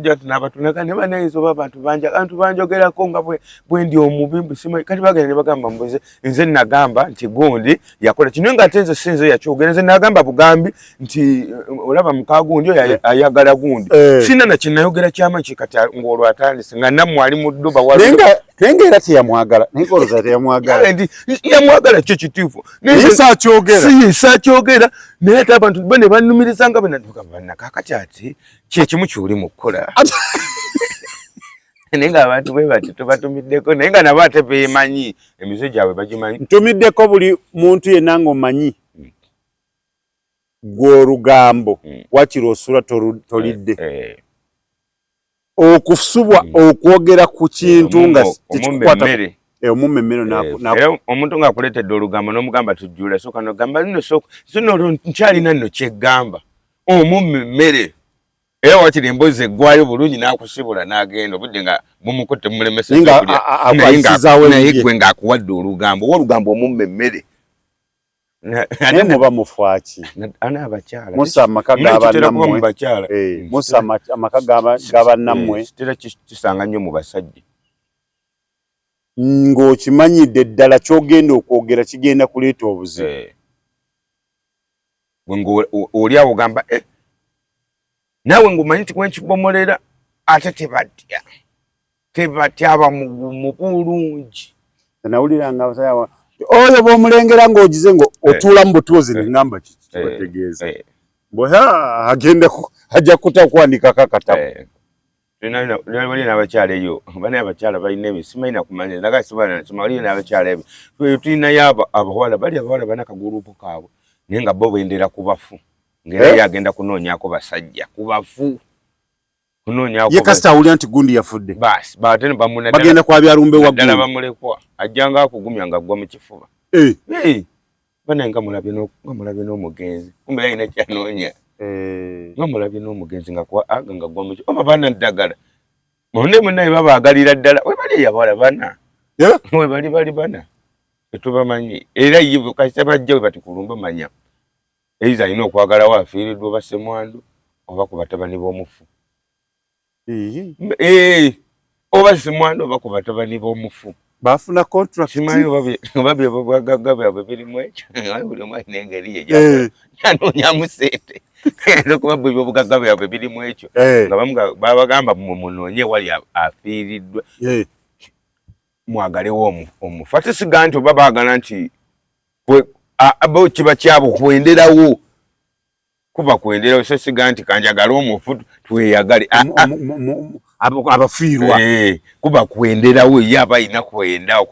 kujja tunabatunaka ne banayizo babantu banjogerako nga bwe ndi omubi sima kati bagenda ne bagamba mbuze nze nagamba nti gundi yakola kino nga tenze sinze yakyogera nze nagamba bugambi nti olaba mukagundi ayagala gundi sina na kinayogera kyama kikati ngolwa atandise nga namwe ali mu dduba nenga era teyamwagala nenga oloza teyamwagala ndi yamwagala kyo kitifu nisa kyogera si kyogera naye abantu bane banumiriza nga bana kakati ati kyekimu kyuli mu kukola nenga abantu bwe bati tubatumiddeko nenga nabo ate beemanyi emize gyabwe bagimanyi ntumiddeko buli muntu yenna ng'omanyi gw'olugambo wakiri osula tolidde okusubwa okwogera ku kintu nga tekikwata omumemmero omuntu ng'akuleetedde olugambo n'omugamba tujjula soka nogamba nno nkyalina nno kyeggamba omummemmere era wakiri emboozi eggwayo bulungi n'akusibula n'agenda obudde nga bumukutte mulemese naye gwe ng'akuwadde olugambo owa olugambo omummemmere naye muba mufwaki anaabakyala musa amaka g'abannammwe musa amaka g'abannammwe kitera kisanga nnyo mu basajja ng'okimanyidde ddala ky'ogenda okwogera kigenda kuleeta obuzibu oli awo ogamba naawe ng'omanyi ti kwenkibomolera ate tebatya aba mu bulungi nawuliranga abasaya oyo bw'omulengera ng'ogize ngo otuula mu butuuzi neŋŋamba kibategeeza agenda ajja kutakuwandikako akatabo waliyo n'abakyala eyo banaye abakyala balina ebyo simalina kumanya naga waliyo n'abakyala ebyo tulinayo abawala bali abawala balina akagurupu kaabwe naye nga bo bendera ku bafu ngera yagenda kunoonyako basajja ku bafu ye kasita awulira nti gundi yafudde basi batene bagenda kwabya lumbe wa ddala bamulekwa ajjanga akugumya nga agwa mu kifuba banaye nga mulabye n'omugenzi kumbe yalina kyanoonya nga mulabye n'omugenzi nga agwa mu kifuba oba bana ddagala munne munnaye babaagalira ddala we bali eyabawala bana we bali bana tetubamanyi era ye kasita bajja we bati kulumbe manya eiza alina okwagalawo afiiriddwa oba ssemwandu oba ku batabani b'omufu oba ssemwandu oba ku batabani b'omufu bafuna contract simanyi oba byebwagagga byabwe birimu ekyo buli omu alina engeri ye yanoonyamu sente okuba bwe byobugagga byabwe birimu ekyo nga bamu babagamba munoonye wali afiiriddwa mwagalewo omufu ate siga nti oba baagala nti bo kiba kyabo kwenderawo kuba kwenderawo so siga nti kanjagala omufu tweyagale abafiirwa kuba kwenderawo ye aba alina kwenda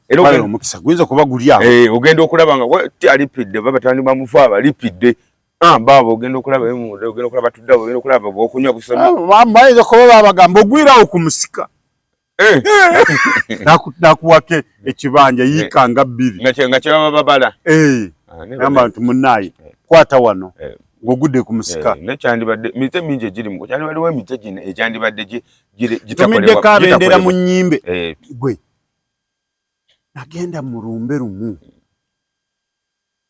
era omukisa guyinza kuba guli awo ogenda okulaba nga alipidde babatani bamufu abalipidde baabo ogenda okulaba ogenda okulaba tudde ogenda okulaba bwokunywa busoma bayinza kuba babagamba ogwirawo ku musika nakuwake ekibanja yiikanga 2 nga kyebaba babala gamba nti munnaye kwata wano ng'ogudde ku musika nekyandibadde mite mingi egirimu kyandibaddewo emite gino ekyandibadde tumiddeko abendera mu nnyimbe gwe nagenda mu lumbe lumu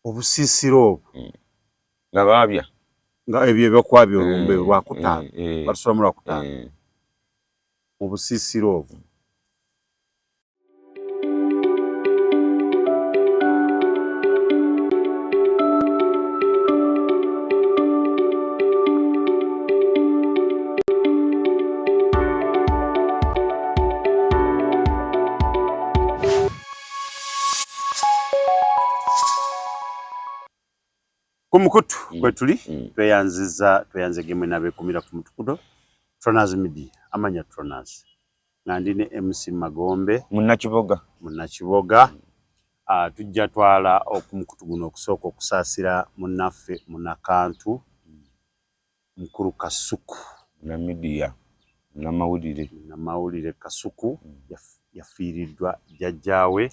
obusiisira obwo nga baabya nga ebyo ebyokwabya olumbe lwakutaano batusolamu lwakutaano obusiisira obwo kumukutu kwetuli tweyanze gemwe nabekumira ku mutukudo Tronas Media amanya Tronas nandine MC Magombe munnakiboga tujja twala okumukutu guno okusooka okusaasira munnaffe munnakantu mukuru Kasuku na media namawulire Kasuku yafiiriddwa jjajjaawe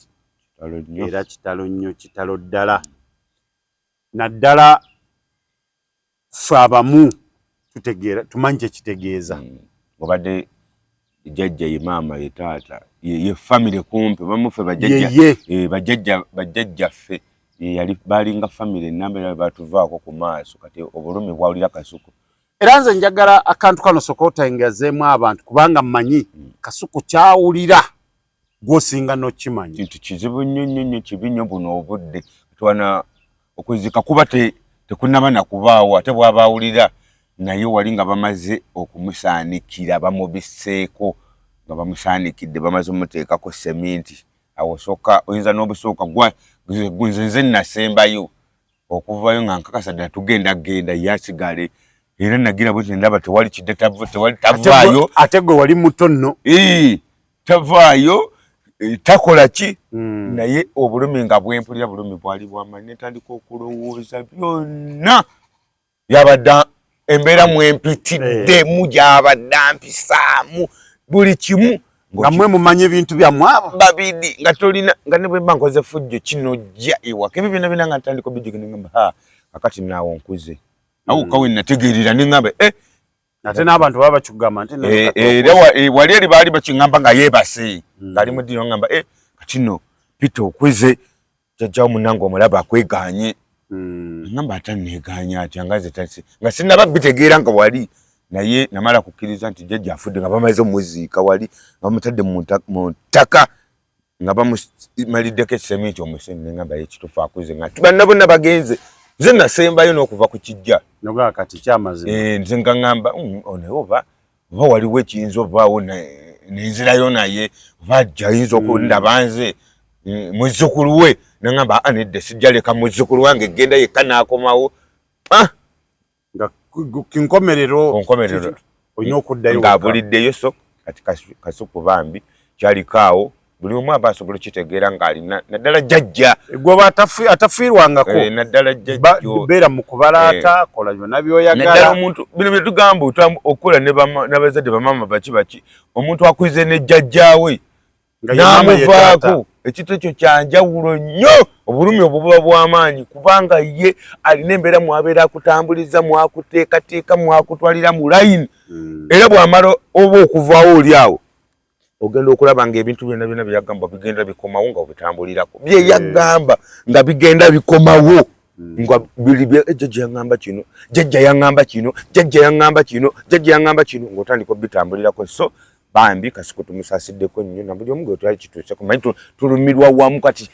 era kitalo nnyo kitalo ddala naddala ffe abamu tutegeera tumanyi kyekitegeeza obadde jjajja ye maama ye taata ye famire kumpi bamuffe bajjajjaffe yali balinga famire enamba era batuvaako ku maaso kati obulumi bwawulira Kasuku era nze njagala akantu kano sokota engazeemu abantu kubanga mmanyi Kasuku kyawulira gwosinga n'okimanyi kintu kizibu nnyo kibi nnyo buno obudde twana okuzika kuba tekunaba na kubaawo ate bw'abaawulira naye wali nga bamaze okumusaanikira bamubiseeko nga bamusaanikidde bamaze omuteekako seminti awo sooka oyinza n'obusooka nze nasembayo okuvayo nga nkakasa ddala tugenda yasigale era nagira bwe ndaba tewali kidde tewali tavaayo ate gwe wali muto nno tavaayo takola ki naye obulumi nga bwempulira bulumi bwali bwamanyi netandika okulowooza byonna yabadde embeera mwempitidde mugyabadde mpisaamu buli kimu nga mwe mumanyi ebintu byammwe abo babidi nga tolina nga ne bwe mba nkoze fujjo kino jja ewaka ebyo byonna byonna nga ntandika obijjuki ne ngamba kakati naawo nkuze awo kawe nategeerera ne ngamba ate n'abantu baba bakigamba nti wali eri baali bakiŋŋamba nga yeebase ng'ali mu ddino ngamba kati no Peter okuze jjajjawo munnange omulaba akweganye ngamba atanneeganya atya nga sinnaba bitegeera nga wali naye namala kukkiriza nti jjajja afudde nga bamaze omuziika wali nga bamutadde mu ttaka nga bamumaliddeko esementi omusenyi ne ngamba ekitufu akuze nga banna bonna bagenze nze nasembayo n'okuva ku kijja nogaa kati kyamazima nze nga ngamba naye oba waliwo ekiyinza obaawo nenzirayo naye oba ajja ayinza okundaba nze muzzukulu we nangamba nedde sijja leka muzzukulu wange genda yekka n'akomawo nga kinkomerero olina okuddayo ng'abuliddeyo so kati Kasuku bambi kyalikaawo buli omu aba asobola okitegeera ng'alina naddala jjajja gwe atafiirwangako naddala jjajjo beera mu kubalaata kola byonna by'oyagala naddala omuntu bino bye tugamba okukola n'abazadde bamaama baki omuntu akuze ne jjajjaawe n'amuvaako ekito ekyo kyanjawulo nnyo obulumi obwo buba bw'amaanyi kubanga ye alina embeera mwabeera akutambuliza mwakuteekateeka mwakutwalira mu layini era bw'amala oba okuvaawo oli awo ogenda okulaba ng'ebintu byonna byonna byeyagamba bigenda bikomawo nga obitambulirako byeyagamba nga bigenda bikomawo nga biri jjajja yaŋŋamba kino jjajja yaŋŋamba kino jjajja yaŋŋamba kino jjajja yaŋŋamba kino ng'otandika obitambulirako so bambi Kasuku tumusasiddeko nnyo na buli omu gwe twali kituuse kumanyi tulumirwa wamu kati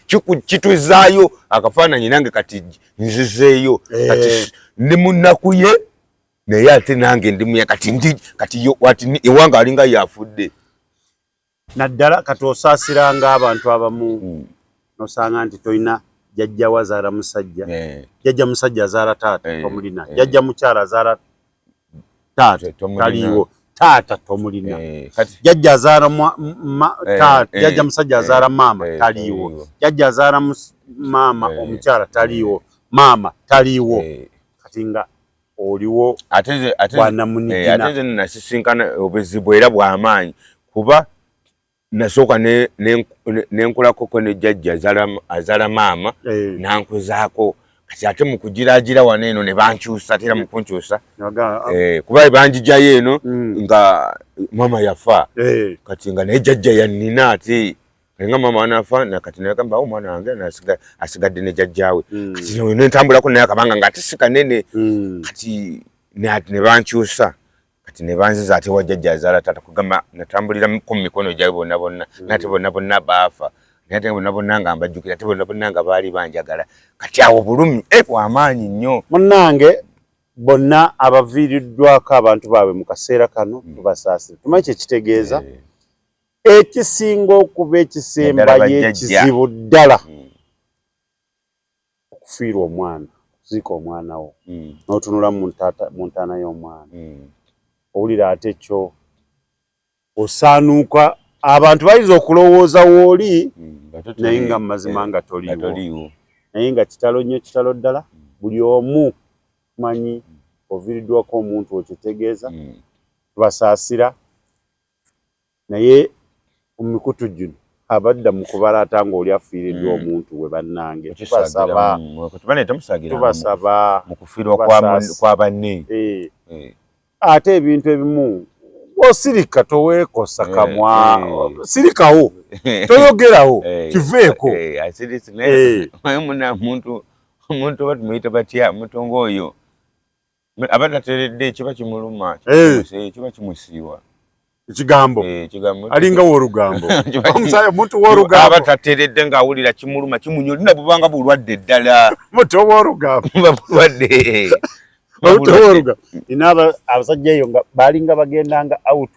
kituzaayo akafaananyi nange kati nzizeeyo kati ndi munnaku ye naye ate nange ndimuya kati ewanga alinga yafudde naddala kati osaasiranga abantu abamu nosanga nti tolina jjajja wazaala musajja jjajja musajja azaala taata tomulina jjajja mukyala azaala taata taliiwo taata tomulina jjajja azaala jjajja musajja azaala maama taliiwo jjajja azaala maama omukyala taliiwo maama taliiwo kati nga oliwo bwanamunigina ate nze nasisinkana obuzibu era bw'amaanyi kuba nasooka nenkulakoko ne jjajja azaala maama nankuzaako kati ate mu kugiraagira wano eno ne bankyusa tera mu kunkyusa kuba banjigyayo eno nga maama yafa kati nga naye jjajja yannina ate nga maama wanafa nakati nagamba omwana wange asigadde ne jjajjaawe kati nentambulako naye akabanga nga ate si kanene kati ne bankyusa kati ne banziza ate wa jjajja azaala taata kugamba natambuliraku mu mikono gyabwe bonna bonna nate bonna bonna baafa nate bonna bonna nga mbajjukira ate bonna bonna nga baali banjagala kati awo bulumi bw'amaanyi nnyo munnange bonna abaviiriddwako abantu baabwe mu kaseera kano tubasaasire tumanyi kyekitegeeza ekisinga okuba ekisembayo ekizibu ddala okufiirwa omwana okuziika omwana wo n'otunula mu ntaana y'omwana owulira ate kyo osaanuuka abantu bayinza okulowooza wooli naye nga mazima nga toliiwo naye nga kitalo nnyo kitalo ddala buli omu manyi oviiriddwako omuntu okitegeeza tubasaasira naye mu mikutu gino abadda mu kubalaata ng'oli afiiriddwa omuntu we bannange tubasaba mu kufiirwa kwa banne ate ebintu ebimu osirika toweekosa kamwa sirikawo toyogerawo kiveeko omuntu oba tumuyita batya omutongo oyo abatateredde kiba kimuluma kiba kimusiiwa ekigambo alinga w'olugambo omusaayi omuntu w'olugambo abatateredde ng'awulira kimuluma kimunyolina bubanga bulwadde ddala muto w'olugambo bulwadde muto w'olugambo ina abasajja eyo nga baalinga bagendanga out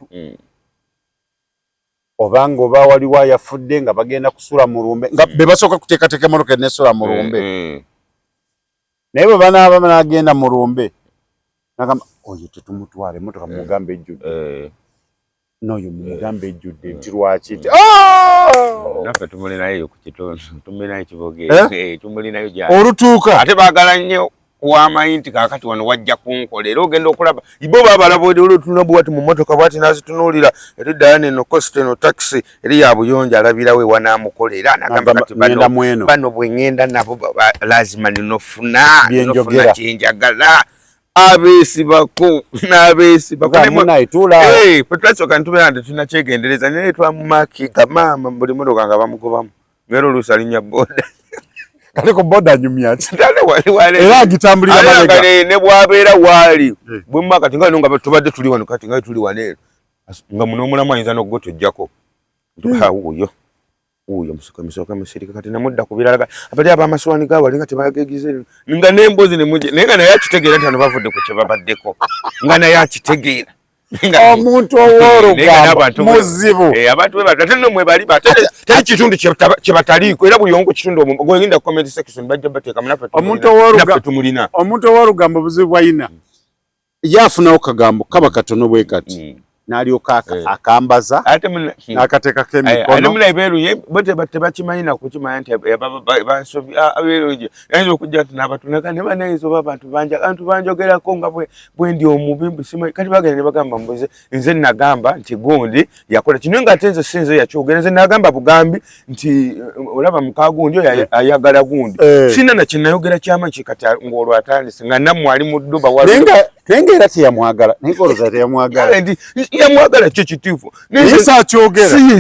obanga oba waliwo ayafudde nga bagenda kusula mu lumbe nga be basooka kuteekateeka emmotoka eneesula mu lumbe naye bwe banaaba n'agenda mu lumbe nagamba oyo tetumutwala emmotoka mumugambe ejjudde n'oyo mumugambe ejjudde nti lwaki nti naffe tumulinayo ku kitundu tumulinayo kiboge tumulinayo gyali olutuuka ate baagala nnyo kuwamayi nti kaakati wano wajja kunkola era ogenda okulaba bo baabalaba olutuna bwati mu mmotoka bwati nazitunuulira eri ddala neno kosti eno takisi eri ya buyonjo alabirawo ewanaamukola era anagamba kati bano bwe ŋŋenda nabo lazima ninofuna kyenjagala abeesibako n'abeesibakotwasooka nitubeera nti tulina kyegendereza naye twamumakiga maama buli mmotoka nga bamugobamu ngera oluusi alinnya booda kaleko boda nyumya era agitambulira malega ne bwabeera waali bwe maka tinga nga tubadde tuli wano kati nga tuli wano nga muno omulamu ayinza n'okugotojjako uyo musooka musirika kati namudda ku birala abali ab'amaswani gaabo alinga tebagegize nga n'embozi nemuje naye nga naye akitegeera nti ano bavudde ku kye babaddeko nga naye akitegeera omuntu ow'olugambo muzibu abantu ate nno mwe bali teri kitundu kye bataliiko era buli omu ku kitundu omwo gweginda ku comment section bajja bateeka munaffe tumulina omuntu ow'olugambo buzibu bwayina ye afunawo kagambo kaba katono bwe kati n'alyoka akambaza n'akateekako emikono tebakimanyi nakukimanya nti bansobi abeeroje ayinza okujja nti n'abatunaka ne banayinza oba abantu banjogerako nga bwe ndi omubi simanyi kati bagenda ne bagamba mbuze nze nagamba nti gundi yakola kino nga ate nze sinze yakyogera nze nagamba bugambi nti olaba muka gundi oyo ayagala gundi sina na kinayogera kyama kikati ng'olwo atandise nga nammwe ali mu dduba naye nga era teyamwagala naye ng'olowooza teyamwagala yamwagala kyo kituufu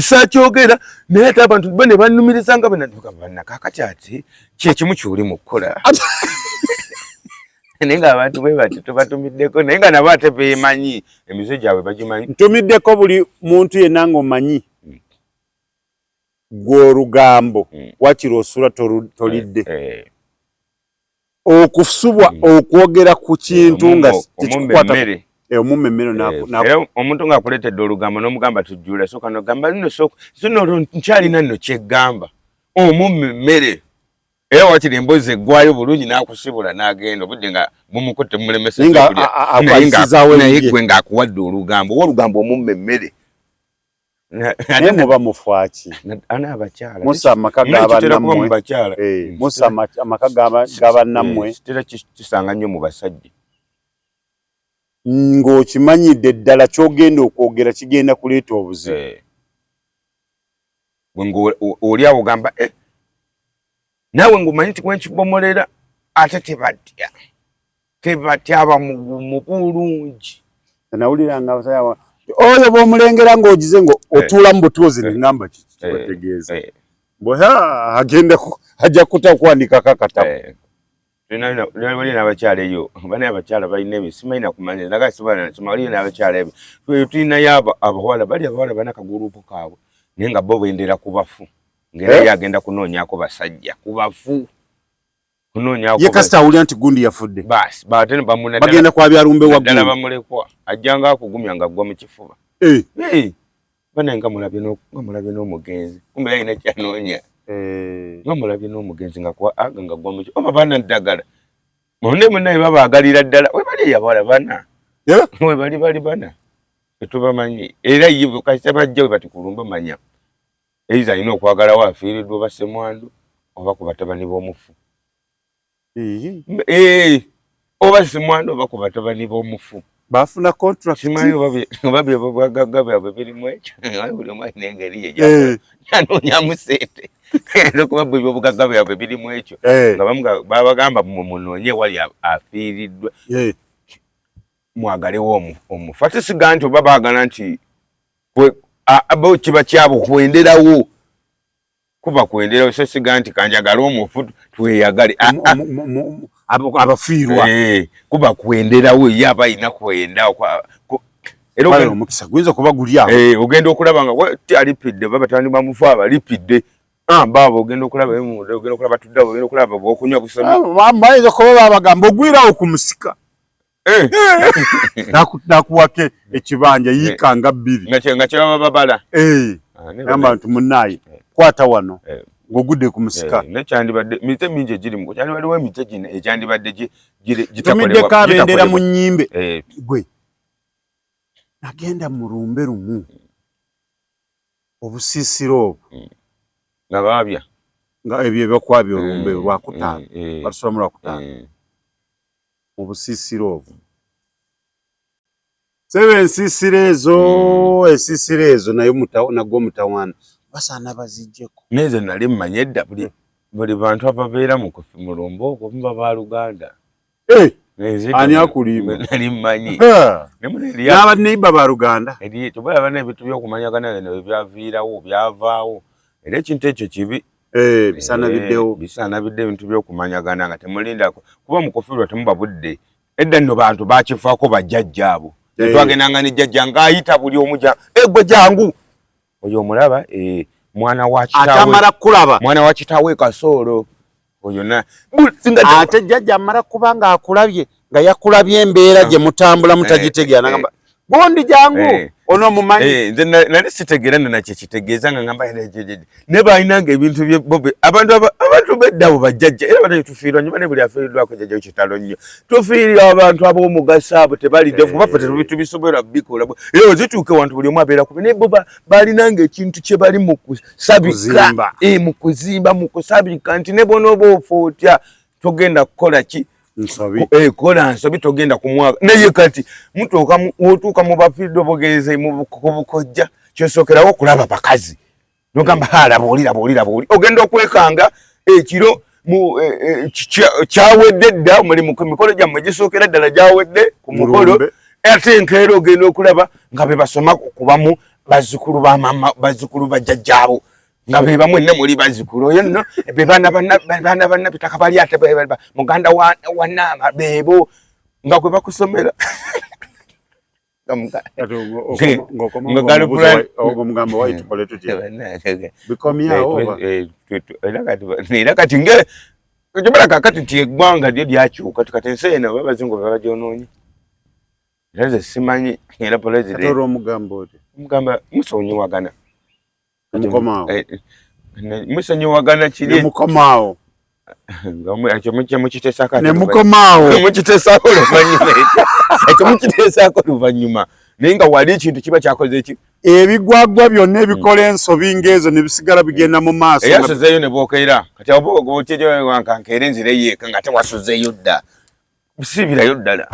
sakyogera naye ate abantu bane bannumiriza nga banakakati ati kyekimu kyoli mu kukola naye nga abantu bwe bati tubatumiddeko naye nga nabo ate beemanyi emize gyabwe bagimanyi ntumiddeko buli muntu yenna ng'omanyi gw'olugambo wakiri osula tolidde okusubwa okwogera ku kintu nga tekikwata omumemmero omuntu ng'akuleetedde olugambo n'omugamba tujjula sooka nogamba nno nkyalina nno kyeggamba omummemmere era wakiri emboozi eggwayo bulungi n'akusibula n'agenda obudde nga bumukotte mulemesanaye gwe ng'akuwadde olugambo owa olugambo omummemmere naye muba mufaki musa amaka g'abannammwe musa amaka g'abannammwe kitera kisanga nnyo mu basajja ng'okimanyidde ddala ky'ogenda okwogera kigenda kuleeta obuzibu oli awo ogamba naawe ng'omanyi nti bwenkibomolera ate tebatya abamugumu bulungi nawuliranga abasajja oyo bw'omulengera ng'ogize ngo otuula mu butuuzi neŋŋamba kitegeeza bwe agenda ajja kutakuwandikako akatabo wali n'abakyala eyo bana abakyala balina ebyo simanyi nakumanya naga simanyi wali n'abakyala ebyo tulinayo abawala bali abawala balina akagurupu kaabwe naye nga bo bendera ku bafu ng'era ye agenda kunoonyako basajja ku bafu ye kasita awulira nti gundi yafudde basi baate bagenda kwabya lumbe wa ddala bamulekwa ajjanga akugumya nga ggwa mu kifuba bana nga mulabye n'omugenzi kumbe yalina kyanoonya nga mulabye n'omugenzi nga ggwa mu kifuba oba bana ddagala munne munnaye babaagalira ddala we bali eyabawala bana we bali bana tetubamanyi era ye kasita bajja we bati kulumbe manya eiza alina okwagalawo afiiriddwa oba ssemwandu oba ku batabani b'omufu oba simwana oba ku batabani b'omufu bafuna contract simanyi oba byebwagagga byabwe birimu ekyo buli omu alina engeri ye yanoonyamu sente okuba bwe byobugagga byabwe birimu ekyo nga babagamba munoonye wali afiiriddwa mwagalewo omufu ate siga nti oba baagala nti kiba kyabo kwenderawo kuba kwenderawo so siga nti kanjagala omufu tweyagale abafiirwa kuba kuenderawo yaba ina kuenda kwa era omukisa gwinza kuba guli awo ogenda okulaba nga alipidde babatandi bamufa abalipidde babo ogenda okulaba emude ogenda okulaba tudda ogenda okulaba bokunywa kusoma bayinza kuba babagamba ogwirawo ku musika nakuwake ekibanja yikanga 2 nga kyebaba babala gamba nti munnaye kwata wano ng'ogudde ku musika nekyandibadde mite mingi egirimu kyandibaddewo emite gino ekyandibadde tumiddeko abendera mu nnyimbe gwe nagenda mu lumbe lumu obusiisiro obwo nga baabya nga ebyo ebyokwabya olumbe lwakutaano batusolamu lwakutaano mu busiisiro obwo sebe ensiisiro ezo naye nagwo omutawaana basaana bazijjeko nezo nali mmanyi edda buli bantu ababeera mu mulumbe ogwo muba baluganda ani akulimu nali mmanyi n'abaneiba baluganda tubalaba n'ebintu by'okumanyagana bino ebyaviirawo byavaawo era ekintu ekyo kibi bisaana bidde ebintu by'okumanyagana nga temulindako kuba mukufirwa temuba budde edda nno bantu bakifaako bajjajja abo twagendanga ne jjajja ng'ayita buli omujja gwe jangu oyo omulaba mwana wa kitaawe Kasoolo oyo ate jjajja amala kuba ng'akulabye nga yakulabye embeera gye mutambula mutagitegera nagamba bondi jangu ono mumanyi nze nali sitegeera nakyo kitegeeza nga ngamba ne balinanga ebintu abantu beddabo bajjajja era banaye tufiirwa nnyo bane buli afiiriddwako jjajja kitalo nnyo tufiirira abantu ab'omugaso abo tebalidde kubaffe tetubisobola bikola era zituuke wantu buli omu abeera kubi naye bo balinanga ekintu kye bali mu kusabika mu kuzimba mu kusabika nti ne bonooba ofa otya togenda kukola ki kola nsobi togenda kumwaga naye kati otuuka mu bafiiridde obugezi mu bukojja kyosookerawo okulaba bakazi nogamba labawulira ogenda okwekanga ekiro kyawedde dda mulimu ku mikolo gyammwe gisookera ddala gyawedde ku mukolo ate enkeera ogenda okulaba nga be basoma kubamu bazzukulu bajjajjaabo nga be bamu ne muli bazzukulu oyo nno be baana banna bitaka bali ate muganda wa Naama beebo nga kwe bakusomera era kati ekibala kakati nti eggwanga lyo lyakyuka kati ensi eno babazungu babagyonoonye era ze simanyi era mugamba musonyiwagana musonyiwagana kiri mukomaawo mukitesaako luvannyuma naye nga wali ekintu kiba kyakoze eki ebigwagwa byonna ebikola ensobi ng'ezo ne bisigala bigenda mu maaso eyasozeeyo ne bookeera kati obogotywankankeera enzira eyeeka nga tewasozeeyo dda siibirayo ddala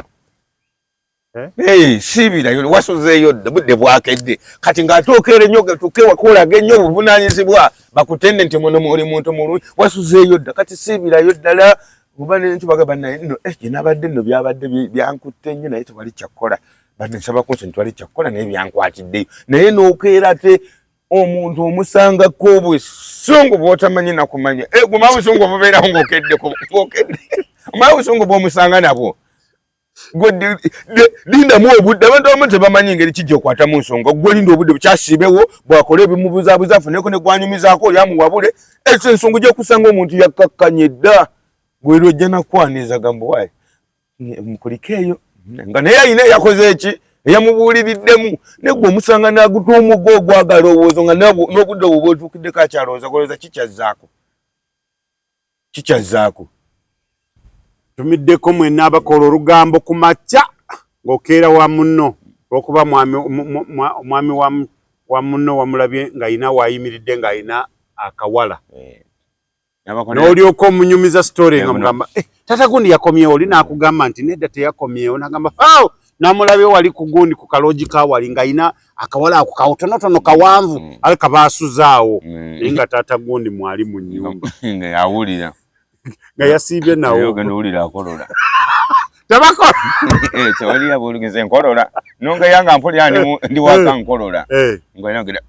siibirayo wasozeeyo dda budde bwakedde kati ng'ate okeera ennyo gatuuke wakolaga ennyo obuvunaanyizibwa bakutende nti muno oli muntu mulungi wasozeeyo dda kati siibirayo ddala oba nentubaga bannaye nno gye nabadde nno byabadde byankutte nnyo naye tewali kyakkola badde nsaba kunsi ntwali kyakkola naye byankwatiddeyo naye n'okeera te omuntu omusangako obusungu bw'otamanyi nakumanya guma obusungu obubeerawo ng'okedde omala obusungu bw'omusanga nabwo gwe lindamu obudde abantu abamu tebamanyi engeri kijja okwatamu nsonga gwe linda obudde bukyasiibewo bwakola ebimubuzaabuza afuneko ne gwanyumizaako olyamuwabule ekyo ensonga gyokusanga omuntu yakkakkanye dda gwero ojja nakwaniza gamba wayi mukuliko eyo nga naye ayina eyakoze eki eyamubuuliriddemu negwe omusanga n'aguta omuggo ogwagala obwozo nga n'obudde obwo bwotuukiddeko akyalowooza golowooza kikyazzaako tumiddeko mwenna abakola olugambo ku makya ng'okeera wa munno olwokuba omwami wa munno wamulabye ng'ayina waayimiridde ng'ayina akawala n'olyoka omunyumiza story nga mugamba tata gundi yakomyewo oli n'akugamba nti nedda teyakomyewo n'agamba n'amulabye wali ku gundi ku kaloogi kawali ng'ayina akawala ako kawutonotono kawanvu ale kabaasuzaawo naye nga tata gundi mwali mu nnyumba awulira nga yasiibye nawo ogenda owulira akolola tabakola tewali yabuuliriza enkolola nonga yanga mpulira ndi waka nkolola ng'oyogera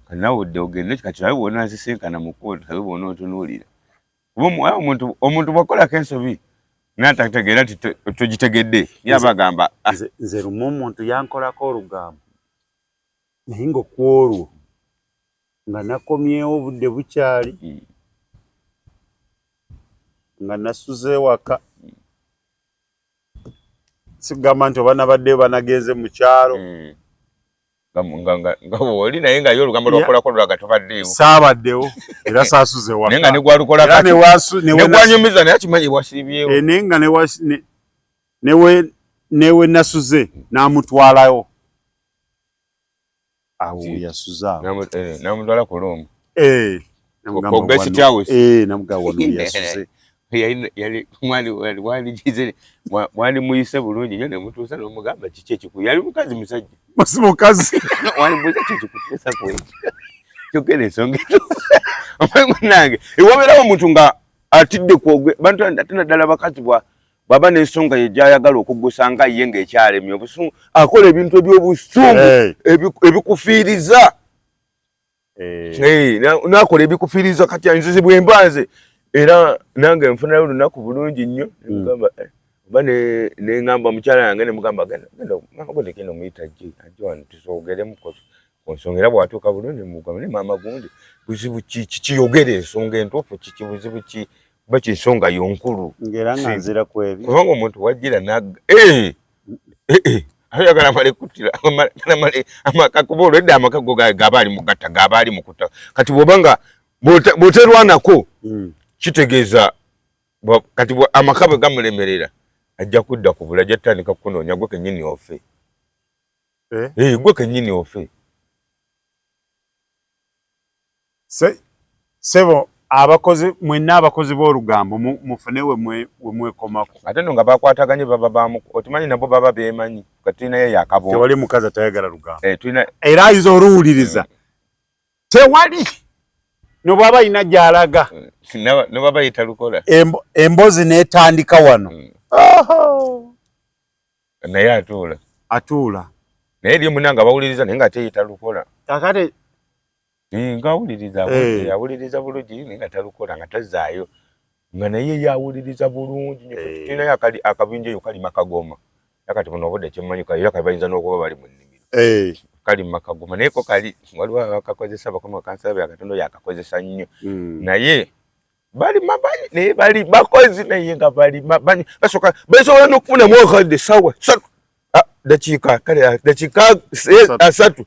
kanawudde ogende kati tawe bwona azisinkana mu kkooti tawe bwona otunuulira omuntu bwakola kensobi n'atategeera nti togitegedde yabagamba nze lumu omuntu yankolako olugambo naye ng'okwolwo nga nakomyewo obudde bukyali nga nasuze waka sigamba nti oba nabadde banagenze mu kyalo nga oli naye nga yo olugambo lwakolako lulaga tobaddeewo saabaddewo era saasuze waka naye nga ne gwalukola kati ne gwanyumiza naye akimanyi bwasiibyewo naye nga newe nasuze n'amutwalayo awo yasuza n'amutwala ku loomu namugamba wano yasuze mwali muyise bulungi nyo nemutuusa n'omugamba kiki ekikulu yali mukazi musajja mukazi walibuuza kyekikutuusa kyokera ensonga nange ewabeerawo omuntu nga atidde kwogwe bantu ate naddala bakazi bwaba n'ensonga ye gyayagala okuggusa nga ye ng'ekyalemye obusungu akola ebintu eby'obusungu ebikufiiriza nakola ebikufiiriza kati anzizi bwembanze era nange nfunayo olunaku bulungi nnyo nemugamba oba neŋŋamba mukyala yange nemugamba genda muyita ajje wano tusogeremu ku nsonga era bwatuuka bulungi nemugamba ne maama gundi buzibu kikiyogera ensonga entuufu kiki buzibu ki ba kinsonga yonkulu ngera nga nzira kwebyo kubanga omuntu wajjira nagga ayagala male kutira amakakuba olwedde amakago gaba ali mugatta gaba ali mukuta kati bwobanga bwoterwanako kitegeeza kati amakabe gamulemerera ajja kudda ku bula jatandika kunoonya gwe kennyini ofe gwe kennyini ofe sebo abakozi mwenna abakozi b'olugambo mufune we mwekomako ate no nga bakwataganye baba bamu otimanyi nabo baba beemanyi kati naye yakabo tewali mukazi atayagala lugambo era ayinza oluwuliriza tewali no baba ina gyalaga no baba yitalukola embozi netandika wano naye atuula naye eri munanga bawuliriza naye nga ate yitalukola kakate nga awuliriza bulungi naye nga talukola nga tazaayo nga naye yawuliriza bulungi tulinayo akabinja eyo kali makagoma yakati buno obudde kyemmanyi era kali bayinza n'okuba bali mu nnimiro kali makagoma naye ko kali waliwo abakakozesa bakoma bakansaba yakatondo yakakozesa nnyo naye bali mabanyi naye bali bakozi naye nga bali mabanyi basoka basobola n'okufuna mwakadde sawa dakiika asatu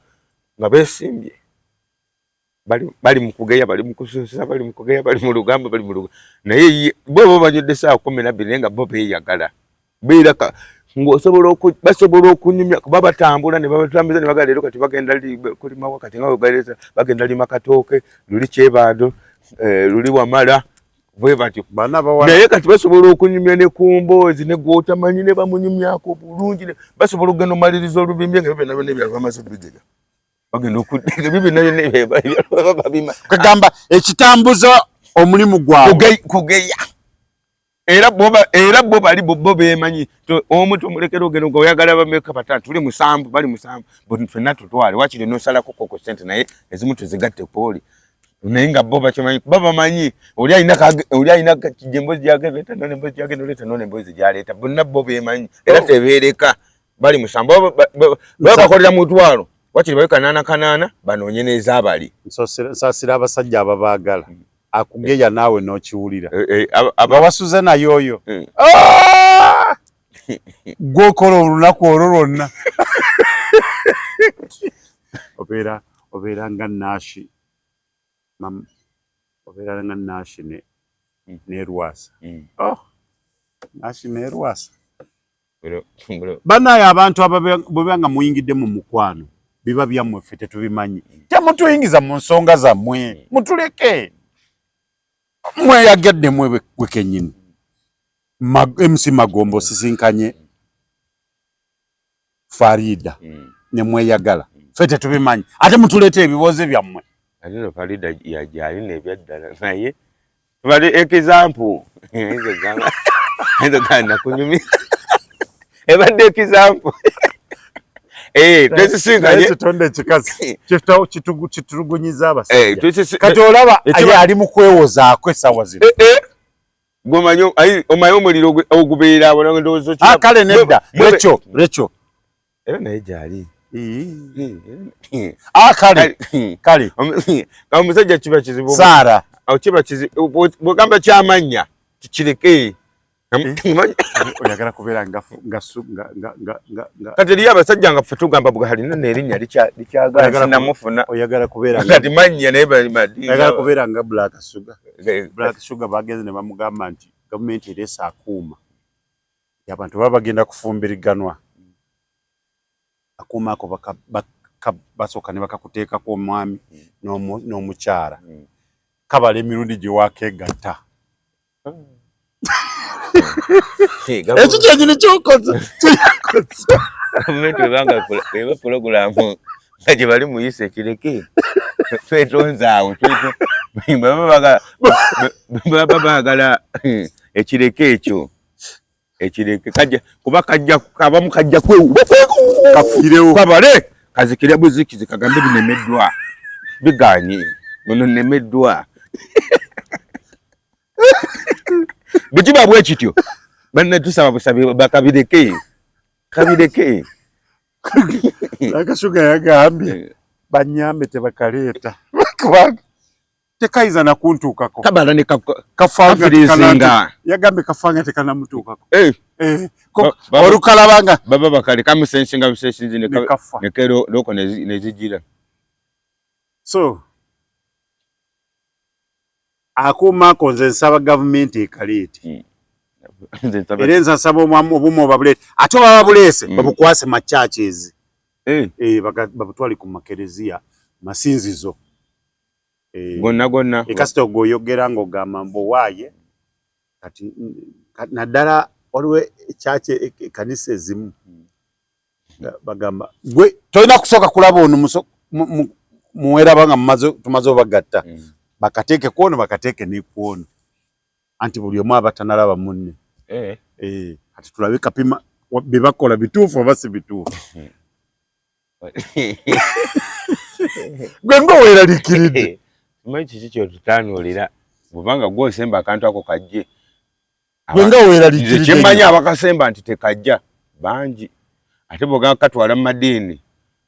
nga beesimbye bali mukugeya bali mukususa bali mukugeya bali mu lugambo bali mu lugambo naye bo banyodde saa 12 nga bo beeyagala beeraka ng'osobola basobola okunyumya kuba batambula ne babatambuza ne bagala leero kati bagenda kulima wakati nga bagaleza bagenda lima katooke luli kyebaado luli wamala bwe batyo naye kati basobola okunyumya ne kumboozi ne gwotamanyi ne bamunyumyako bulungi basobola okugenda omaliriza olubimbye nga bibyo n'ebyalo bamaze bigega bagenda okuddiga bibyo n'ebyalo kagamba ekitambuza omulimu gwawe kugeya era bo bali bo beemanyi omuntu omulekera ogenda nga oyagala bameka batatu tuli musanvu bali musanvu ffenna tutwale wakiri n'osalako koko sente naye ezimu tuzigatte pooli naye nga bo bakimanyi babamanyi oli alina emboozi gyagenda leeta n'emboozi gyagenda oleeta n'emboozi gyaleeta bonna bo beemanyi era tebeereka bali musanvu baba bakolera mutwalo wakiri bawe kanaana banoonye n'ezaabali nsaasira abasajja ababaagala akugeya naawe n'okiwulira abawasuze nayo oyo gwokola olunaku olwo lwonna obeera nga naashi nerwasa naashi nerwasa banaye abantu bweba nga muyingidde mu mukwano biba byammwe ffe tetubimanyi temutuyingiza mu nsonga zammwe mutuleke mweyagedde mwe gwe kennyini MC Magombo sisinkanye Farida ne mweyagala ffe tetubimanyi ate mutuleeta ebibuuzo byammwe ate Farida yajali n'ebyaddala naye tubali example gana kunyumira ebadde example tesisinkanye kitonde kikazi kitulugunyiza abasajja kati olaba ali mu kwewozaako essaawa zino gomanyo ayi omayo muliro ogubeera abona ndozo kya kale nedda Recho era naye jali kale omusajja kiba kizibu Sara kiba kizibu bwogamba kyamanya tukireke oyagala kubeera nga kati eriyo abasajja nga ffe tugamba bwalina n'erinnya likyagala namufuna oyagala kubeera kati mannya naye oyagala kubeera nga Black Sugar bagenze ne bamugamba nti gavumenti ereese akuuma abantu baba bagenda kufumbiriganwa akuuma ako basooka ne bakakuteekako omwami n'omukyala kabala emirundi gye wakeegatta ekyo kyenyini kyokoze gavumenti eba pulogulaamu nga gye bali muyise kireke twetonzaawo baba baagala ekireke ekyo ekireke kuba kabamu kajja kafiirewo kabale kazikira buzikizi kagambe binemeddwa biganye muno nemeddwa bukiba bwe kityo banne tusaba busabe bakabireke kabireke Akashuga yagambye banyambe tebakaleeta tekaiza nakuntuukako kabala ne kafanga yagambe kafanga tekanamutuukako olukalabanga baba bakale kamusensinga busesinzi ne kero loko nezijira so akuuma konze nsaba gavumenti ekaleete era nze nsaba obumu obabuleete ate baba buleese babukwase machaches babutwale ku makereziya masinzizo gonna ekasita ogoyogera ng'ogamba mbowaaye kati naddala waliwo ekyaki ekanisa ezimu bagamba gwe tolina kusooka kulaba ono muweraba nga tumaze obagatta bakateeke kwono bakateeke ne kwono anti buli omu aba tanalaba munne ati tulabe kapima bye bakola bituufu oba si bituufu gwe ng'oweeraliikiridde simanyi kiki kyotutanuulira bwubanga gwosemba akantu ako kajje gwe ng'oweeraliikiridde kyemmanyi abakasemba nti tekajja bangi ate bwogamba katwala mu madiini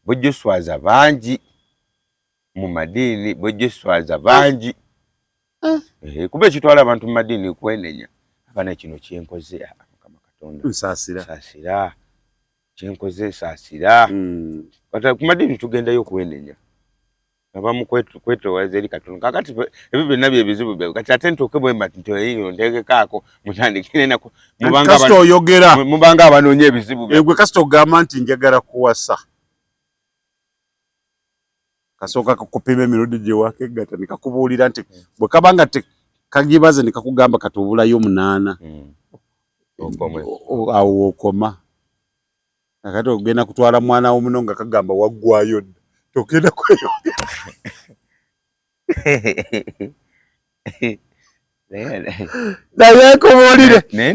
bujjuswaza bangi mu madiini bujjuswaza bangi kuba ekitwala abantu mu madiini kwenenya abana kino kyenkoze Mukama Katonda nsaasira kyenkoze nsaasira kati ku madiini tugendayo kwenenya abamu kwetowaza eri Katonda kakati ebyo byonna byebizibu byawe kati ate ntuuke bwe mbati nti eyo ntegekaako mutandikire nako mubanga abanoonya ebizibu byawe gwe kasita ogamba nti njagala kuwasa kasooka kakupima emirundi gye wakegatta ne kakubuulira nti bwe kabanga kagibaze ne kakugamba kati obulayo 8 awo okoma akati ogenda kutwala mwana w'omuno nga kagamba waggwayo dda togenda kweyongera naye kubuulire ne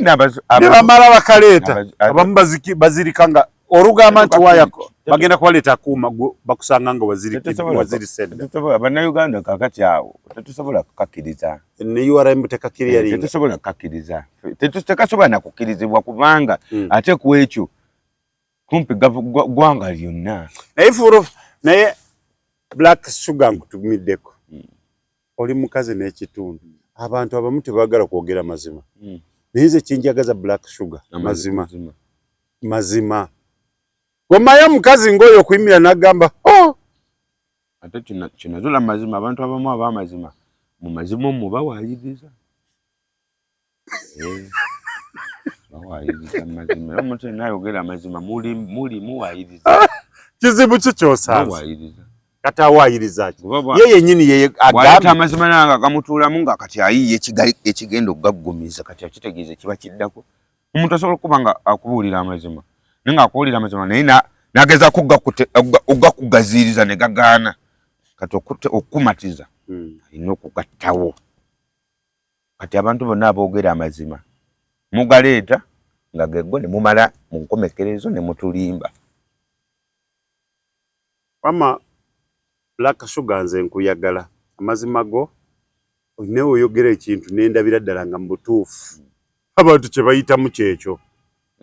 bamala bakaleeta abamu bazirika nga olugamba nti wayako bagenda kubaleeta akuuma bakusanga nga waziriseda bannayuganda kakati awo tetusobola kukakkiriza ne URM tetusobola kukakkiriza tekasobola nakukkirizibwa kubanga ate ku ekyo kumpi gwanga lyonna naye Black Sugar nkutumiddeko oli mukazi n'ekitundu abantu abamu tebaagala kwogera mazima naye nze kinjagaza Black Sugar mazima gomayo omukazi ng'oyo okuyimira n'agamba ate kinazula mazima abantu abamu ab'amazima mu mazima omwo bawaayiriza bawaayiriza mazima omuntu nayogera amazima muli muwaayiriza kizibu ki kyosanze kati awaayiriza ki ye yennyini yeye agamba amazima nanga agamutuulamu nga kati ayiye ekigenda okugaggumiza kati akitegeeza kiba kiddako omuntu asobola okuba nga akubuulira amazima naye nga akubuulira amazima naye n'ageza okugakugaziiriza ne gagaana kati okukumatiza alina okugattawo kati abantu bonna aboogera amazima mugaleeta nga geggo ne mumala mu nkomekerezo ne mutulimba wama Black Sugar nze nkuyagala amazima go Newe oyogera ekintu nendabira ddala nga mbutuufu abantu kye bayitamu kyekyo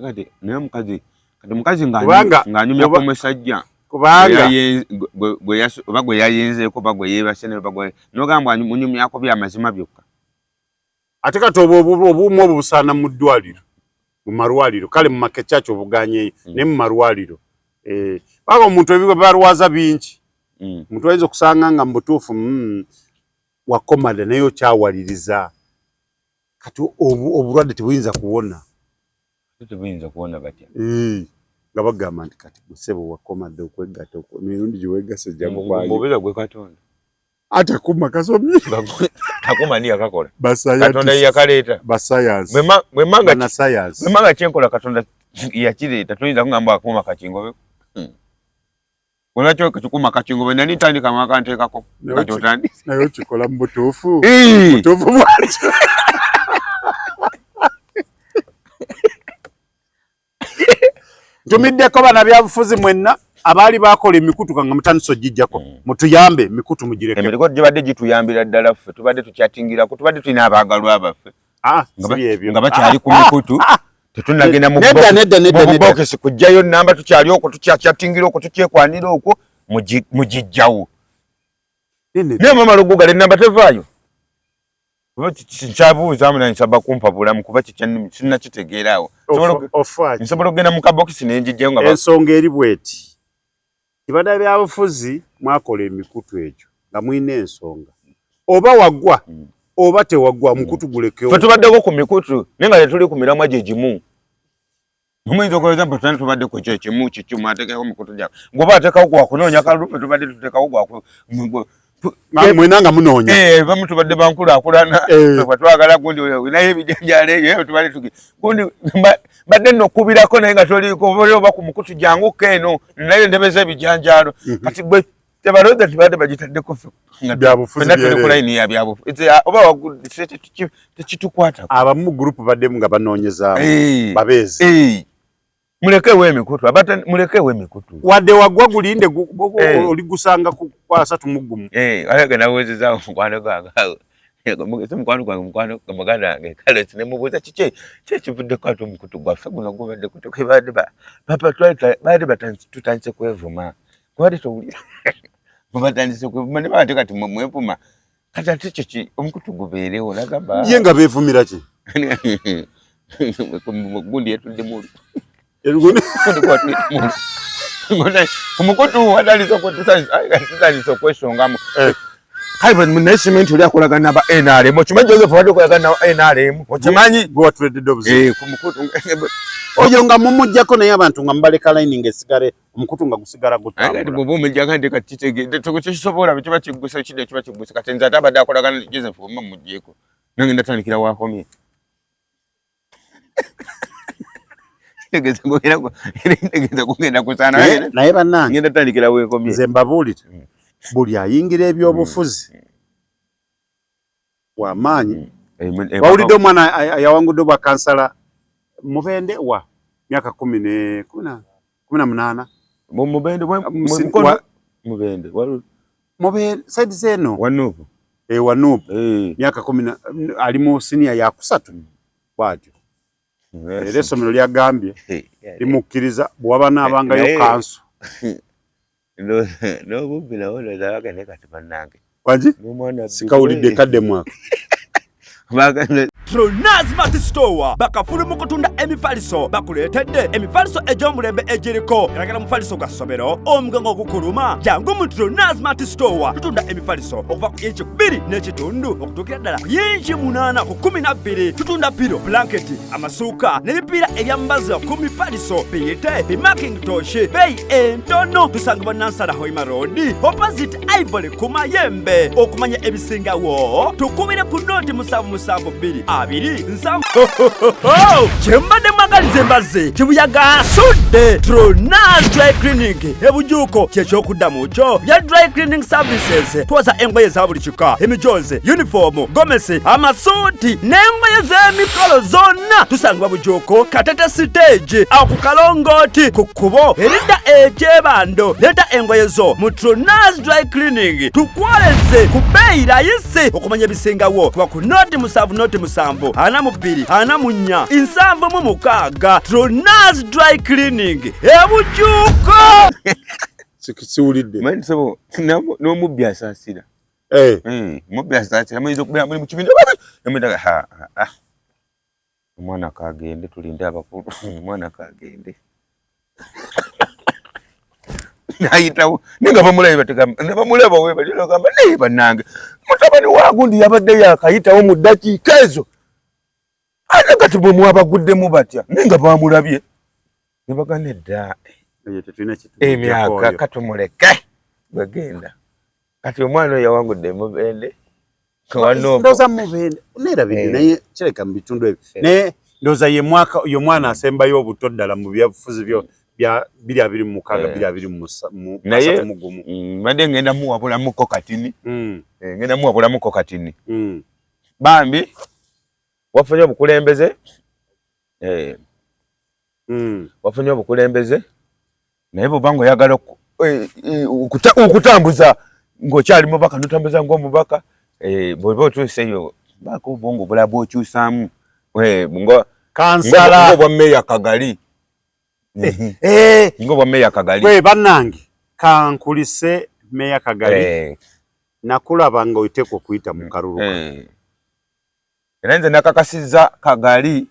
kati naye mukazi ng'anyumya ku musajja kubanga oba gwe yayinzeeko oba gwe yeebase n'ogamba munyumyako byamazima byokka ate kati obuumu obwo busaana mu ddwaliro mu malwaliro kale mu makekyaki obuganyeyo naye mu malwaliro paka omuntu ebyo balwaza bingi omuntu ayinza okusanga nga mubutuufu wakomada naye okyawaliriza kati obulwadde tebuyinza kuwona batya nga bagamba nti kati gusebo wakomadde okwegatta emirundi giwegase jamubeera gwe Katonda ate kuma kasomye akuma ndi akakola Katonda yakaleeta basayansi mwemanga kyenkola Katonda yakireeta tuyinza kugamba akuma kakingobe olwakyo kikuma kakingobe nani tandika mwaka nteekako katotandise naye okikola mu butuufu bwakyo ntumiddeko bana byabufuzi mwenna abaali bakola emikutu kanga mutandisa ogijjako mutuyambe emikutu mugireke emikutu gibadde gituyambira ddala ffe tubadde tukyatingirako tubadde tulina abaagalwa baffe nga bakyali ku mikutu tetunagenda mu bokisi kujjayo namba tukyali okwo tukyatingira okwo tukyekwanira okwo mugijjawo naye mama Lugugale namba tevaayo nkyabuuza amuna nsaba kumpa bulamu kuba sinnakitegeeraawo nsobola okugenda mu kabokisi nenjijjayo nga ensonga eri bweti ibada byabufuzi mwakola emikutu egyo nga mwina ensonga oba waggwa oba tewaggwa mukutu gulekewo fe tubaddeko ku mikutu naye nga tetuli ku miramwa gye gimu omuyinza okweza mpa tutani tubadde ku kyo kimu kikimu ateekako mikutu gyawe ngoba ateekawo gwakunoonya kalulu fe tubadde tuteekawo mwena nga munoonya bamu tubadde bankulaakulana twagala gundi naye ebijanjaalo ebyo tubadde gundi badde nno okubirako naye nga toliko oba ku mukutu janguka eno naye ndebeza ebijanjaalo kati gwe tebalooza tibadde bagitaddeko fena tuli ku layini ya byabufuzi oba tekitukwatako abamu mu gurupu baddemu nga banoonyezaamu babeezi mulekewo emikutu mulekewo emikutu wadde waggwa gulinde oligusanga ku 3 alagenda wezezaawo mukwano gwange mukwano gwange mukwano muganda wange kale nemubuuza kiki kyekivuddeko ate omukutu gwaffe guno gubadde kutoke badde tutandise kwevuma kubadde towulira batandise kwevuma ne bate kati mwevuma kati ate kiki omukutu gubeerewo nagamba ye nga beevumira ki gundi yetuddemu kumukutu watandise okwesongamu kale naye simanyi tuli akolagana naba NRM okimanyi Joseph wadde okolagana naba NRM okimanyi gwatulidde obuzibu kumukutu oyo nga mumujjako naye abantu nga mubaleka layini ng'esigale omukutu nga gusigala gutambula bw'oba omujjako nti kati kitegedde tekisobola kiba kigguse ekidde kiba kigguse kati nze ate abadde akolagana Joseph omba mujjeeko nange ndatandikira wakomye tegeza kugenda kusaana naye bannange ngenda tandikira weekomye nze mbabuulire buli ayingira ebyobufuzi wamaanyi wawulidde omwana yawangudde obwa kansala Mubende wa myaka 18 Mubende saidi zeno Wanupu myaka 10 ali mu senior ya 3 bwatyo era essomero lyagambye limukkiriza bw'aba n'abangayo kanso n'obubbi nawo olowooza ne kati bannange sikawulidde kadde mwaka Tronaz Mart Store bakafulu mu kutunda emifaliso bakuleetedde emifaliso egy'omulembe egiriko eragala mufaliso gwa ssomero omugango ogukuluma jangu mu Tronaz Mart Store tutunda emifaliso okuva ku inchi 2 n'ekitundu okutuukira ddala ku inchi 8 ku 12 tutunda piro blanketi amasuuka n'ebipiira ebyambaza ku mifaliso biyite bimakintosh beeyi entono tusangibwa Nansana Hoima Road opposite Ivory ku Mayembe okumanya ebisingawo tukubire ku noti 772 Chembade magalize mbaze chibuyaga asudde Tronaz Dry Cleaning ebujuko kyekyokuda mucho ya dry cleaning services twaza engoye za buli kika emijoze uniform gomesi amasuti n'engoye z'emikolo zonna tusangwa bujuko Katete stage akukalongoti kukubo erida ekyebando leta engoye zo mu Tronaz Dry Cleaning tukwaleze kubeyi rayisi okumanya bisingawo twa ku noti musanvu ana mubiri ana munya insanvu mu mukaga Tronaz Dry Cleaning ebujuko sikisiulidde mani sabo no mubbi asasira mubbi asasira mwizo kubya muri mu kibinja namitaga ha omwana kagende tulinde abakulu omwana kagende nayitawo ninga bamulaba bategamba nabamulaba we balilo gamba neba nange mutabani wagundi yabadde yakayitawo mu dakiika ezo ate kati bwe mwabagudde mu batya ninga bamulabye nebagane dda emyaka katumuleke bagenda kati omwana yawangudde mubende ndoza mubende nerabide naye kireka mu bitundu ebyo naye ndoza ye mwaka yo mwana asembayo obuto ddala mu byafuzi byo bya 226 mu naye mugumu mande ngenda muwabula muko katini ngenda muwabula muko katini bambi wafunye obukulembeze wafunye obukulembeze naye bubango yagala okutambuza ng'okyali mubaka notambuza ng'omubaka bweba otuuseyo baka obwongo bulaba okyusamu kansala ng'obwa meya Kagali ng'obwa meya Kagali we bannange kankulise meya Kagali nakulaba nga oiteeko kuyita mu kaluluka era nze nakakasizza Kagali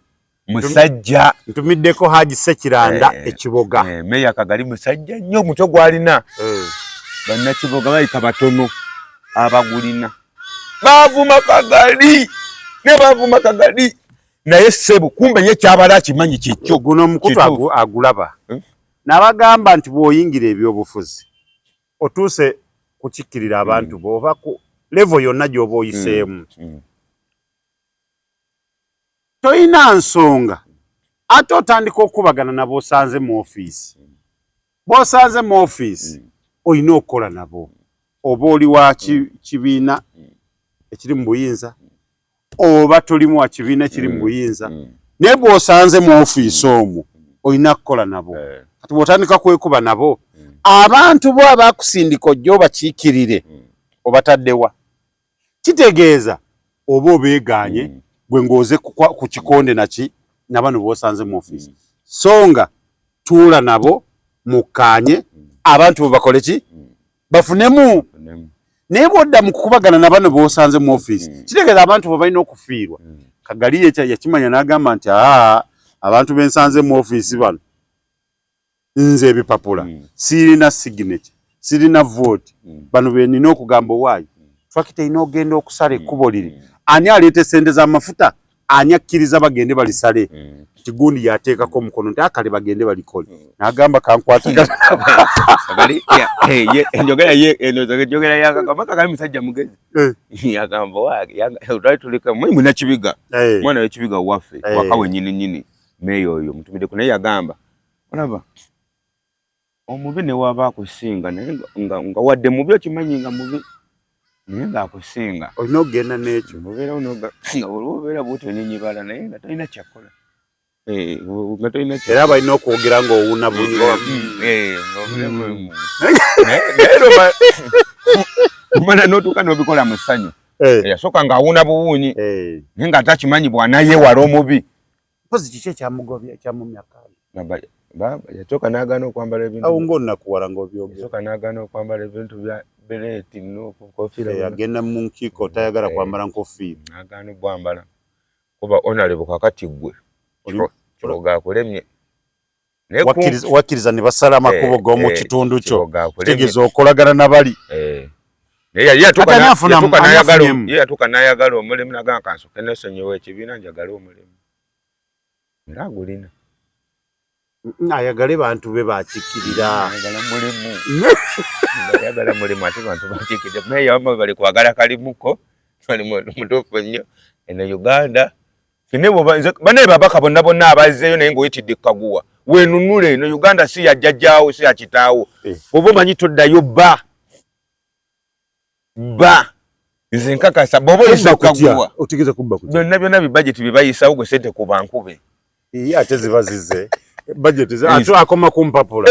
musajja ntumiddeko Haji Sekiranda ekiboga meya Kagali musajja nnyo omutwe gwalina bannakiboga bayita batono abagulina bavuma Kagali ne bavuma Kagali naye ssebo kumbe ye kyabala kimanyi kikyo guno mukutu agulaba nabagamba nti bwoyingira ebyobufuzi otuuse kukikkirira abantu boba ku level yonna gy'oba oyiseemu toyina nsonga ate otandika okubagana nabo osanze mu ofiisi bw'osanze mu ofiisi oyina okukola nabo oba oli wa kibiina ekiri mu buyinza oba tolimu wa kibiina ekiri mu buyinza naye bw'osanze mu ofiisi omwo oyina kukola nabo kati bw'otandika kwekuba nabo abantu bo abakusindika ojja obakiikirire obataddewa kitegeeza oba obeeganye gwe ng'oze ku kikonde naki nabano b'osanze mu ofiisi songa tuula nabo mukkaanye abantu bo bakole ki bafunemu naye bw'odda mu kukubagana nabano b'osanze mu ofiisi kitegeeza abantu bo balina okufiirwa Kagali yakimanya n'agamba nti abantu bensanze mu ofiisi bano nze ebipapula sirina signature sirina vote bano benina okugamba owaayo twakita ina ogenda okusala ekkubo liri ani aleeta sente z'amafuta ani akkiriza bagende balisale kigundi yateekako omukono nti akale bagende balikole n'agamba kankwatagana enjogera yakagamba Kagali musajja mugezi yagamba waage tuleka munakibiga mwana w'ekibiga waffe waka wennyini meeyo oyo mutumiddeko naye yagamba olaba omubi ne waba akusinga naye nga wadde mubi okimanyi nga mubi naye ng'akusinga olina okugenda n'ekyo nga olwobeera bwoti onyenyibala naye nga tolina kyakola era balina okwogera ng'owuna omala n'otuuka n'obikola mu ssanyu yasooka ng'awuna buwuunyi naye nga atakimanyi bw'anayeewala omubi mpozi kiki ekyamugobya ekyamumyaka yasooka n'agaana okwambala ebintu awo ng'onakuwala ng'obyogera yasooka n'agaana okwambala ebintu bya bereti n'okukofiira yagenda mu nkiiko tayagala kwambala nkofiira n'agaana obwambala kuba onalebo kakati ggwe kiboga akulemye wakkiriza ne basala amakubo g'omu kitundu kyo kitegeeza okolagana nabali ye yatuuka n'ayagala omulimu nagamba kansooke nesonyiwa ekibiina njagala omulimu era agulina ayagale bantu be bakikkirira ayagala mulimu ate bantu bakikkirira meya wamwe bali kwagala kalimuko mutuufu nnyo eno Uganda kinebo bane babaka bonna abazeyo naye ngoyitidde kaguwa wenunule no Uganda si ya jjajjaawo si ya kitaawo obo manyi toddayo ba nze nkakasa bobo isakaguwa otigeze kubba kutya byonna budget bibayisawo gwe sente ku bankube ate zibazize budget atu akoma kumpapula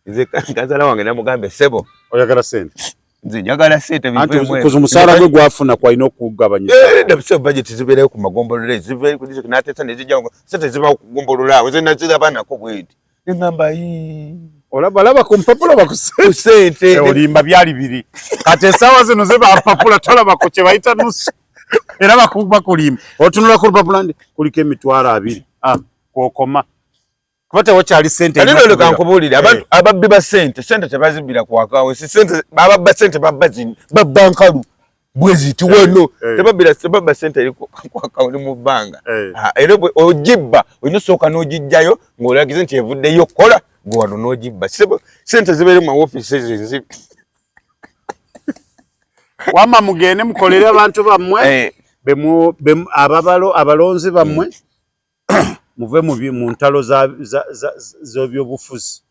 nze kazala wange namugambe sebo oyagala sente nze njagala sente bivemwe kuzo musala gwe gwafuna kwa ino kugabanya ndabise budget zibereyo ku magombolole zibe kudise natesa nezijja sente ziba kugombolula nze nazira bana ko bwedi ngamba olaba kumpapula bakusente olimba byali biri kati sawa zino ziba papula tolaba ko kye bayita nusu era bakuba kulimba otunula ku papula ndi kuliko emitwalo 2 kokoma kubate wakyali sente alilo kankubulira abantu ababbi ba sente tebazibira ku akawo sente babba sente babbankalu bwezi tiweno tebabba sente eri ku akawo mu bbanga era ojibba oyinosoka n'ogijjayo ng'olagize nti evuddeyo kola gwano n'ogibba sente zibeere mu offices nzi wama mugende mukolere abantu bammwe abalonzi bammwe muve mu ntalo z'ebyobufuzi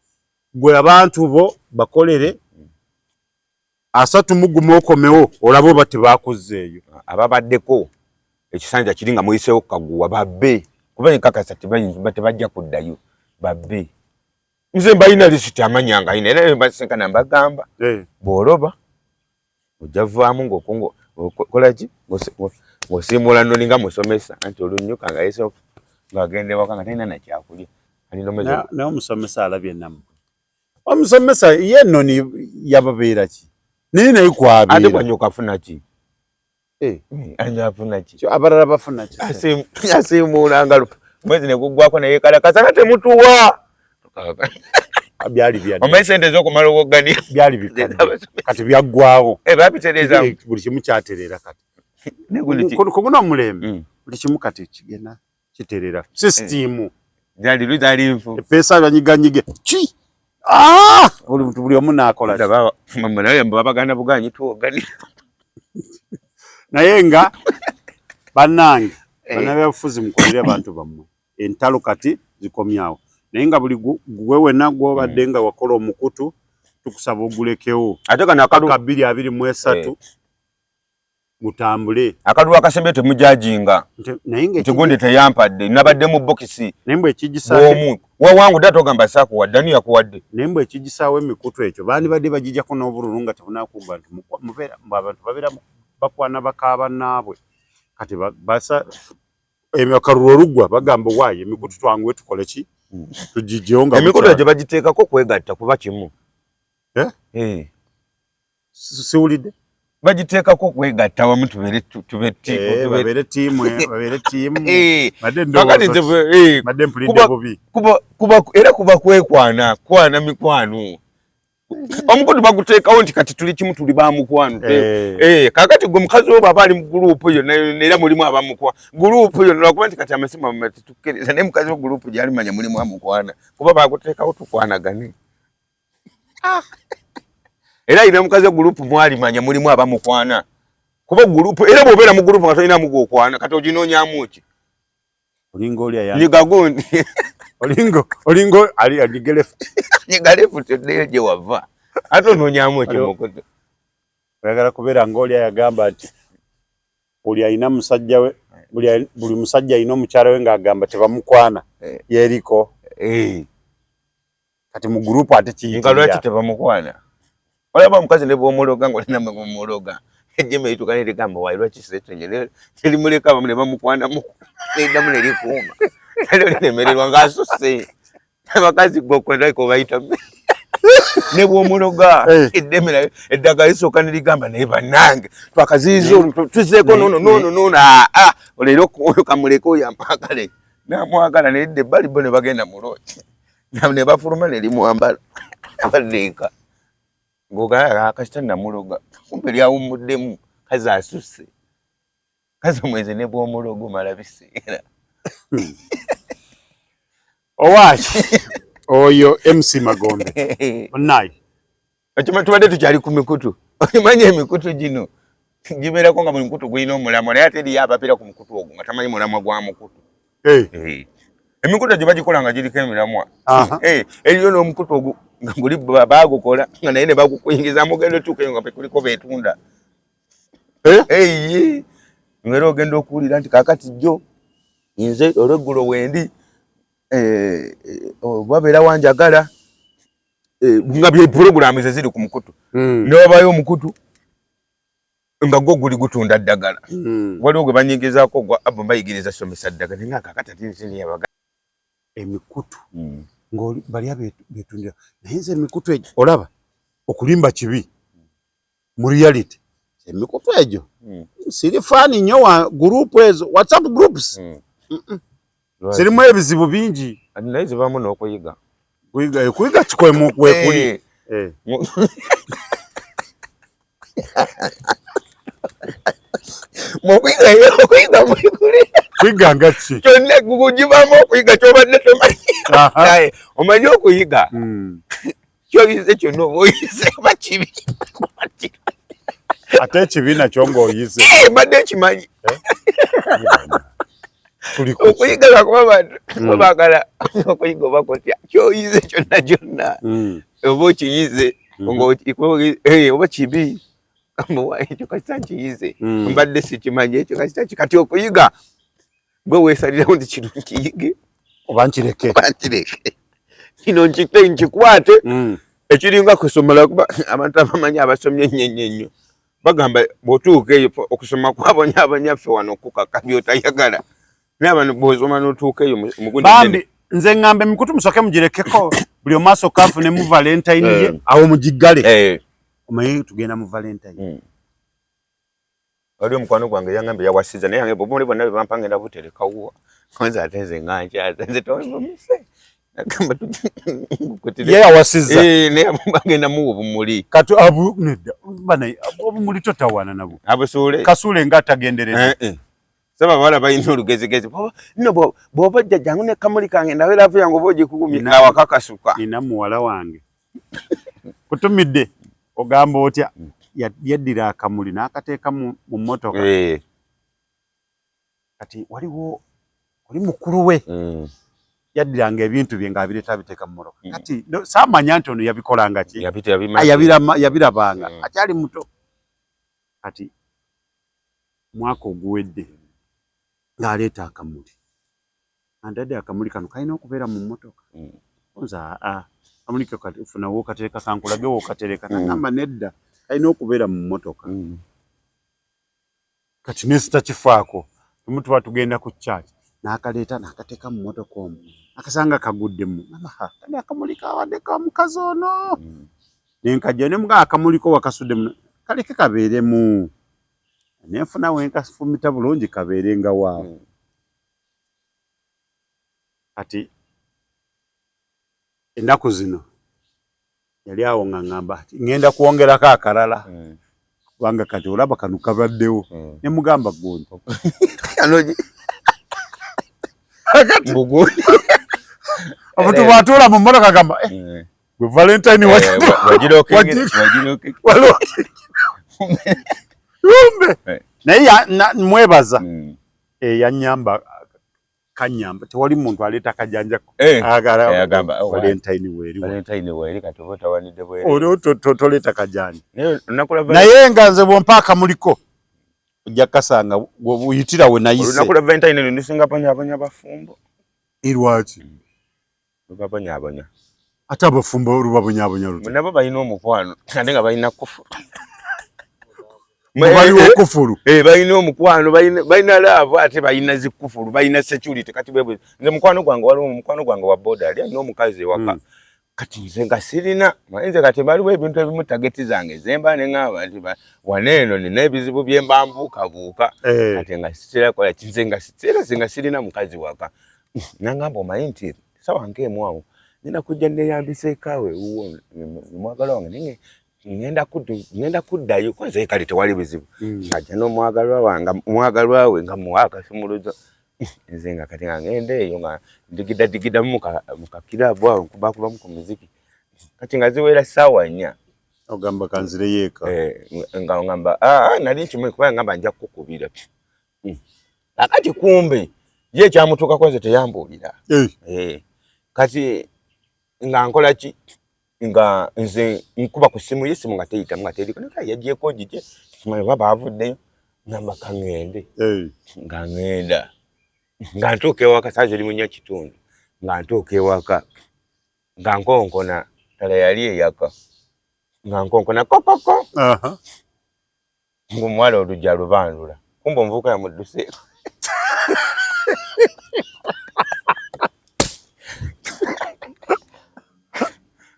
gwe abantu bo bakolere 3 muguma okomewo olabo bati bakozeeyo ababaddeko ekisanja kiringa muyiseewo kaguwa babbe kuba nkakasa tebajja kuddayo babbe nze mbalina lisiti amanyanga ine era mbasenkana mbagamba bw'oloba ojja vaamu ng'okolaki ng'osiimula nolinga musomesa anti olunyuka nga yesu ngagende wakanga tena na kyakulya naye omusomesa alabye namu omusomesa ye noni yababeera ki naye naye kwabeera ate kwanyuka afuna ki anja afuna ki abalala bafuna ki asiimulanga mwezi ne gugwako naye kalakasa nga temutuwa byali omanyi sente ez'okumala owoggani byali bikadde kati byaggwawo babitereza buli kimu kyaterera kati kuguna omulembe buli kimu kati kigenda kiterera system zali nfu pesa banyiganyige chi buli omu naakola naye babaganda buganyi tuwogani naye nga bannange bannabyabufuzi mukolere abantu bammwe entalo kati zikomyawo naye nga buli gwe wenna gw'obadde nga wakola omukutu tukusaba ogulekewo ate kana akalu 223 mutambule akalu akasembe temujajinga nti gonde teyampadde nabadde mu bokisi nembe ekigisawo wangu datogamba saku waddani yakuwadde nembe ekigisaawo emikutu ekyo bandi badde bagijjako n'obululu nga tebunakuba nti mubeera abantu babeera bakwana bakaaba naabwe kati basa akalu olugwa bagamba waayo emikutu twanguwe tukole ki tujijjewo nga emikutu egyo bagiteekako kwegatta kuba kimu siwulidde bagiteekako kwegatta wamu tubere tiimu era kuba kwekwana kwana mikwano omukutu baguteekawo nti kati tuli kimu tuli bamukwano kakati gwe mukazi wo baba ali mu gurupu yo era mulimu abamukwa gurupu yo lwakuba nti kati amasimu amatetukkiriza naye mukazi wo gurupu gyalimanya mulimu amukwana kuba baguteekawo tukwanagane era ina mukazi wa gurupu mwalimanya mulimu abamukwana kuba gurupu era bw'obeera mu gurupu nga tolinamu gw'okwana kati oginoonyaamu ki olinga oli ayana nyigagundi olingo alige left nyiga left edeyo gye wava ate onoonyaamu ekyomukutu oyagala kubeera ng'oli ayagamba nti buli alina musajja we buli musajja alina omukyala we ng'agamba tebamukwana yeriko kati mu gurupu ate kiyinga lwaki tebamukwana olaba omukazi ne bw'omuloga ng'olina mwe mumuloga ejjeme lituuka nerigamba waayi lwaki siretonye terimuleka abamu ne bamukwanamu neddamu nerikuuma liremererwa ng'asusse abakazi gwokwendako bayita ne bw'omuloga eddemera eddagala lisooka nerigamba naye bannange twakaziiza tuzeeko nono olero oyo kamuleke oyo amwagale namwagala nedda ebbali bo ne bagenda mulooki ne bafuluma nerimwambala abaddeeka ng'ogala akasita namuloga kumbe lyawumuddemu kazi asusse kazi omwezi ne bw'omuloga omala biseera owaki oyo MC Magombe onayi okimanyi tubadde tukyali ku mikutu okimanyi emikutu gino gibeerako nga buli mukutu gulina omulamwa naye ate eriyo ababeera ku mukutu ogwo nga tamanyi mulamwa gwa mukutu. Emikutu gye bagikola nga giriko emiramwa. Eriyo n'omukutu ogwo nga guli baagukola nga naye ne bagukuyingizamu ogenda otuukeyo nga kuliko beetunda. Ngera ogenda okuwulira nti kaakati jjo nze olweggulo wendi babeera wanjagala nga bye pulogulaamu ze ziri ku mukutu. Ne wabayo omukutu nga gwo guli gutunda ddagala. Waliwo gwe banyigizaako gwa abo bayigiriza somesa ddagala nga kaakati ati yabaga emikutu ng'oli bali betundira naye nze emikutu egyo olaba okulimba kibi mu reality emikutu egyo siri fani nnyo wa gurupu ezo WhatsApp groups zirimu ebizibu bingi naye zivaamu n'okuyiga kuyiga kikwemu kwekuli kuyiga nga ki kyonna gugivaamu okuyiga kyobadde tomanyi omanyi okuyiga kyoyize kyonna oba oyize ba kibi ate ekibiina kyo ng'oyize mbadde nkimanyi okuyiga lwakuba bantu babaagala okuyiga oba kotya kyoyize kyonna kyonna oba okiyize oba kibi ekyo kasita nkiyize mbadde sikimanyi ekyo kasita kati okuyiga gwe weesalirawo nti kino nkiyige oba nkireke kino nkikwate ekiringa kusomera kuba abantu abamanyi abasomye ennyo bagamba bw'otuuka eyo okusoma kwabonyabonya ffe wano okukaka by'otayagala naye abantu bw'osoma n'otuuka eyo bambi nze ngamba emikutu musooke mugirekeko buli omaaso kaafune mu valentine ye awo mugiggale omanyi tugenda mu valentine wali omukwano gwange yangambye yawasiza naye yange bwomuli bonna bwe bampa ngenda buterekawuwa nze ate nze ngankyaza nze tomumise ye yawasiza naye bagenda muwa obumuli kati nedda obumuli totawaana nabwo abusuule kasuule nga atagendereza saba abawala balina olugezigezi nno bw'oba jja jangu ne kamuli kange nawe laavu yange oba ogikugumya awaka kasuka nina muwala wange kutumidde ogamba otya yaddira akamuli n'akateeka mu mmotoka kati waliwo oli mukulu we yaddiranga ebintu bye ng'abireeta abiteeka mu mmotoka kati saamanya nti ono yabikolanga ki yabirabanga akyali muto kati mwaka oguwedde ng'aleeta akamuli andadde akamuli kano kalina okubeera mu mmotoka nza akamuli ke funawo okatereka kankulage wookatereka nagamba nedda kalina okubeera mu mmotoka kati nesita kifaako tumu tuba tugenda ku kyaki n'akaleeta n'akateeka mu mmotoka omwo akasanga kaguddemu kani akamuli kawadde ka mukazi ono nenkajja ne mugaa akamuliko wakasuddemu kaleke kabeeremu nenfuna wenkafumita bulungi kabeerenga waawe kati ennaku zino yali awo nga ngamba ngenda kwongerako akalala kubanga kati olaba kano kabaddewo ne mugamba gundi omuntu bw'atuula mu mmotoka gamba gwe valentine naye mwebaza yanyamba kanyamba tewali muntu aleeta kajanja valentine weeri olwo toleeta kajanja naye nga nze bwompa akamuliko ojja kasanga bw'uyitira we nayise olunaku lwa valentine ndisinga bonyabonya bafumbo lwaki lubabonyabonya ate abafumbo lubabonyabonya luti nabo balina omukwano ate nga balina kufuru baliwo kufuru balina omukwano balina laavu ate balina zikufuru balina security kati bwe nze mukwano gwange waliwo mukwano gwange wa boda ali alina omukazi ewaka kati nze nga sirina nze kati baliwo ebintu ebimu tageti zange zemba ne ngamba nti waneeno nina ebizibu bye mba mbuukabuuka kati nga sitirakola nze nga sirina mukazi waka nangamba omanyi nti sawa nk'emu awo ngenda kujja neyambisa ekaawe ewuwo mwagala wange naye ngenda kuddayo kwanza kale tewali bizibu ajja n'omwagalwa we nga muwa akasumuluzo nze nga kati nga ngenda eyo nga ndigiddamu mu kakiraabu awo nkubakubamu ku muziki kati nga ziwera ssaawa 4 ogamba kanzire yeka nga ngamba nali kimwe kuba ngamba nja kukubira akati kumbe ye kyamutuka kwanze teyambulira kati nga nkola ki nga nze nkuba ku simu yesimu nga teyita nga teriko nika yagyeko gije kimanyi baba avuddeyo ngamba kangende nga ngenda nga ntuuka ewaka saa ziri mu nnya kitundu nga ntuuka ewaka nga nkonkona tala yali eyaka nga nkonkona kokoko ng'omuwala olujja lubandula kumbe omuvubuka yamudduseeko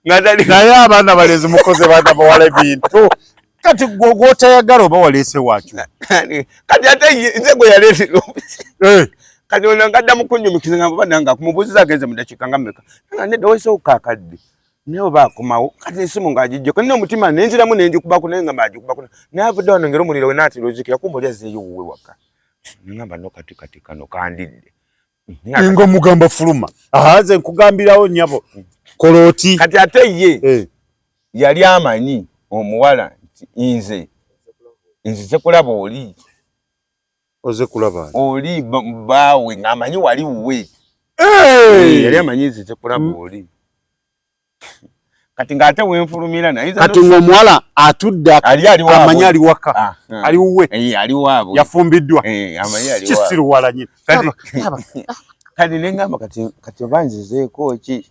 naye abaana balezi mukoze baana bawala ebintu kati gwotayagala oba waleese wakyo kati ate nze gwe yaleetera kati ono ngadda mu kunnyumikiza nga baba nga kumubuuziza agenze mu dakiika nga mmeka nga nedda weesewo kaakadde naye oba akomawo kati ensimu ng'agijjeko nina omutima nenziramu nenjikubako naye nga baagikubako naye avudde wano ngeri omuliro we naatera ozikira kumba oli azeeyo wuwe waka nengamba no kati kano kandidde nga omugamba fuluma nze nkugambirawo nnyabo koloti kati ate ye yali amanyi omuwala nti nze kulaba oli oze kulaba oli baawe ng'amanyi wali wuwe yali amanyi nze kulaba oli kati ng'ate wenfulumira naye kati ng'omuwala atudde amanyi ali waka ali wuwe ali waabwe yafumbiddwa amanyi ali kisiruwala nyine kati nengamba kati oba nzizeeko ki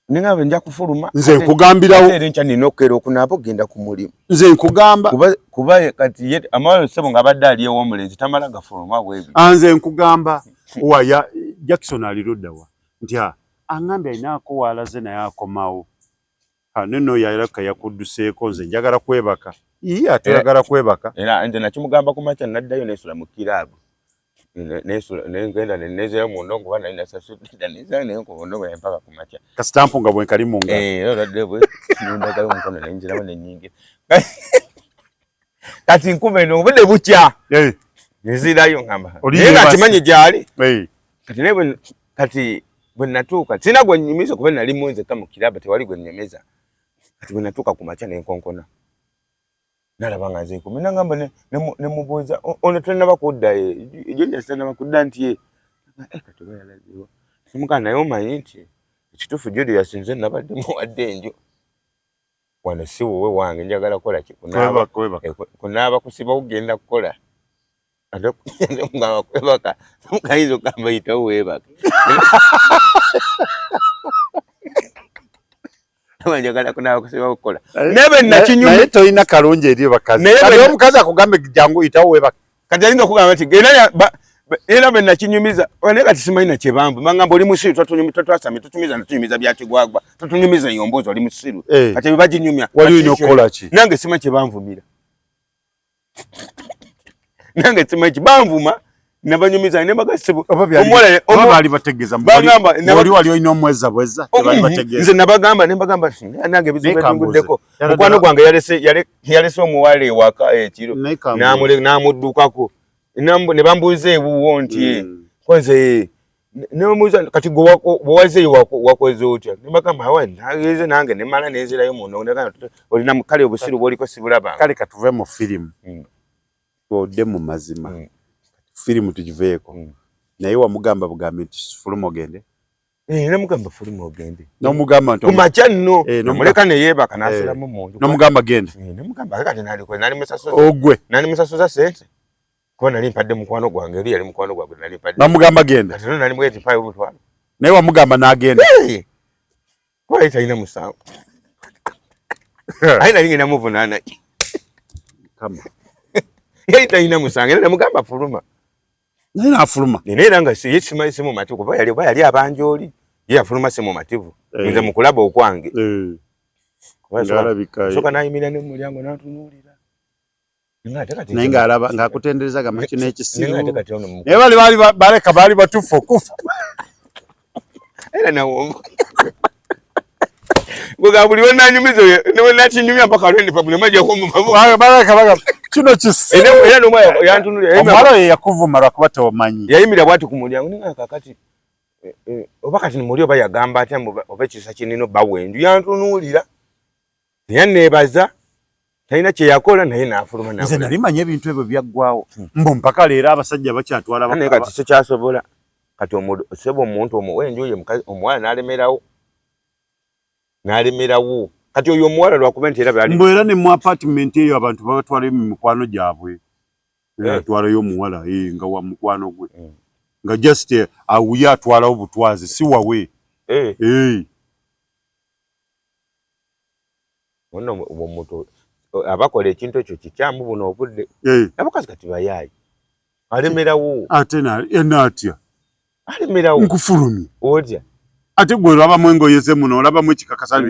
nengamba nja kufuluma nze nkugambirawo era nkya nina okukeera okunaaba okgenda ku mulimu nze nkugamba kuba kati amawala ssebo ng'abadde ali ew'omulenzi tamala gafuluma bwebi nze nkugamba waya Jackson aliruddawa nti angambye ayinaako waalaze naye akomawo neno yalaka yakudduseeko nze njagala kwebaka atayagala kwebaka era nze nakimugamba ku makya naddayo neesula mu kiraabu nengenda nenezeyo mu ndongo kuba nali nasasudde nezayo naye ku ndongo yampaka ku makya kasitampu nga bwenkali mu ngalo oladde bwe nundagayo omukono nenjiramu nenyingira kati nkuba eno obudde bukya nezirayo ngamba naye nga kimanyi gyali kati bwe natuuka sina gwe nnyumiza kuba nali munzeka mu kiraba tewali gwe nnyemeza kati bwe natuuka ku makya nenkonkona nalaba nga nze nkumi nangamba nemubuuza ono tannaba kudda ejo njasitannaba kudda nti ye kati oba yalaziwa simukana naye omanyi nti ekituufu jodi yasinze nabadde muwadde enjo wano si wowe wange njagala kukola ki kunaaba kusiba kugenda kukola ate mugamba kwebaka mukayinza okugamba yitawo weebaka njagala kunaaba kusiba kukola nebe nakinyumaye toyina kalungi eri bakazi kati omukazi akugambe jangu yitawo weebaka kati ayinza okugamba nti era be nakinyumiza naye kati simanyi nakyebambu mangamba oli musiru twatwasamye tutumiza natunyumiza byakigwagwa tutunyumiza yomboozi oli musiru kati bebaginyumya wali olina okukola ki nange simanyi kyebanvumira nange simanyi kibanvuma nabanyumiza baali bategeeza oli wali olina omweza bweza tebaali bategeeza nze nabagamba nembagamba nange ebizibu ebinguddeko mukwano gwange yalese omuwala ewaka ekiro n'amuddukako ne bambuuza ewuwo nti konze nemuuza kati bwewazeeyo wakoze otya nembagamba nageze nange nemala nenzirayo muno olina kale obusiru bwoliko sibulabanga kale katuve mu firimu twodde mu mazima firimu tugiveeko naye wamugamba bugambe nti fuluma ogende namugamba fuluma ogende nomugamba nti kumakya nno nomuleka neyeebaka nasulamu munju nomugamba genda namugamba kati ogwe nali musasuza sente kuba nali mpadde mukwano gwange eri yali mukwano gwange nali mpadde nomugamba genda kati nali mwezi mpayo omutwalo naye wamugamba n'agenda kuba yali talina musango aye nali ngenda muvunaana yali talina musango era namugamba fuluma naye n'afuluma naye era nga simanyi si mu mativu kuba yali abanjooli ye yafuluma si mu mativu nze mu kulaba okwange soka nayimira ne mu mulyango n'atunuulira naye ng'alaba ng'akutendereza gamaki n'ekisiru naye baleka baali batufu okufa era nawomba Goga buli wonna nyumizo ne nakinyumya mpaka lwendifa buli maji yakumuma baga kino kisi era no moya yantunulya omalo yakuvuma lwakuba tomanyi yayimira bwati ku mulyango ninga kakati obakati ni mulyo bayagamba ati oba kisa kinino bawendu yantunulira yanneebaza talina kye yakola naye n'afuluma nze nali manya ebintu ebyo byaggwawo mbu mpaka leero abasajja bakyatwala naye kati sikyasobola kati sebo omuntu omuwenju ye omuwala n'alemerawo kati oyo omuwala lwakuba nti era mbu era ne mu apartment eyo abantu babatwala mu mikwano gyabwe atwalayo omuwala nga wa mukwano gwe nga just awuye atwalawo butwazi si wawe omuntu abakola ekintu ekyo kikyamu buno obudde abakazi kati bayaayi alemerawo ate enatya alemerawo nkufulumye otya ate gwe olabamu engoye ze muno olabamu ekikakasa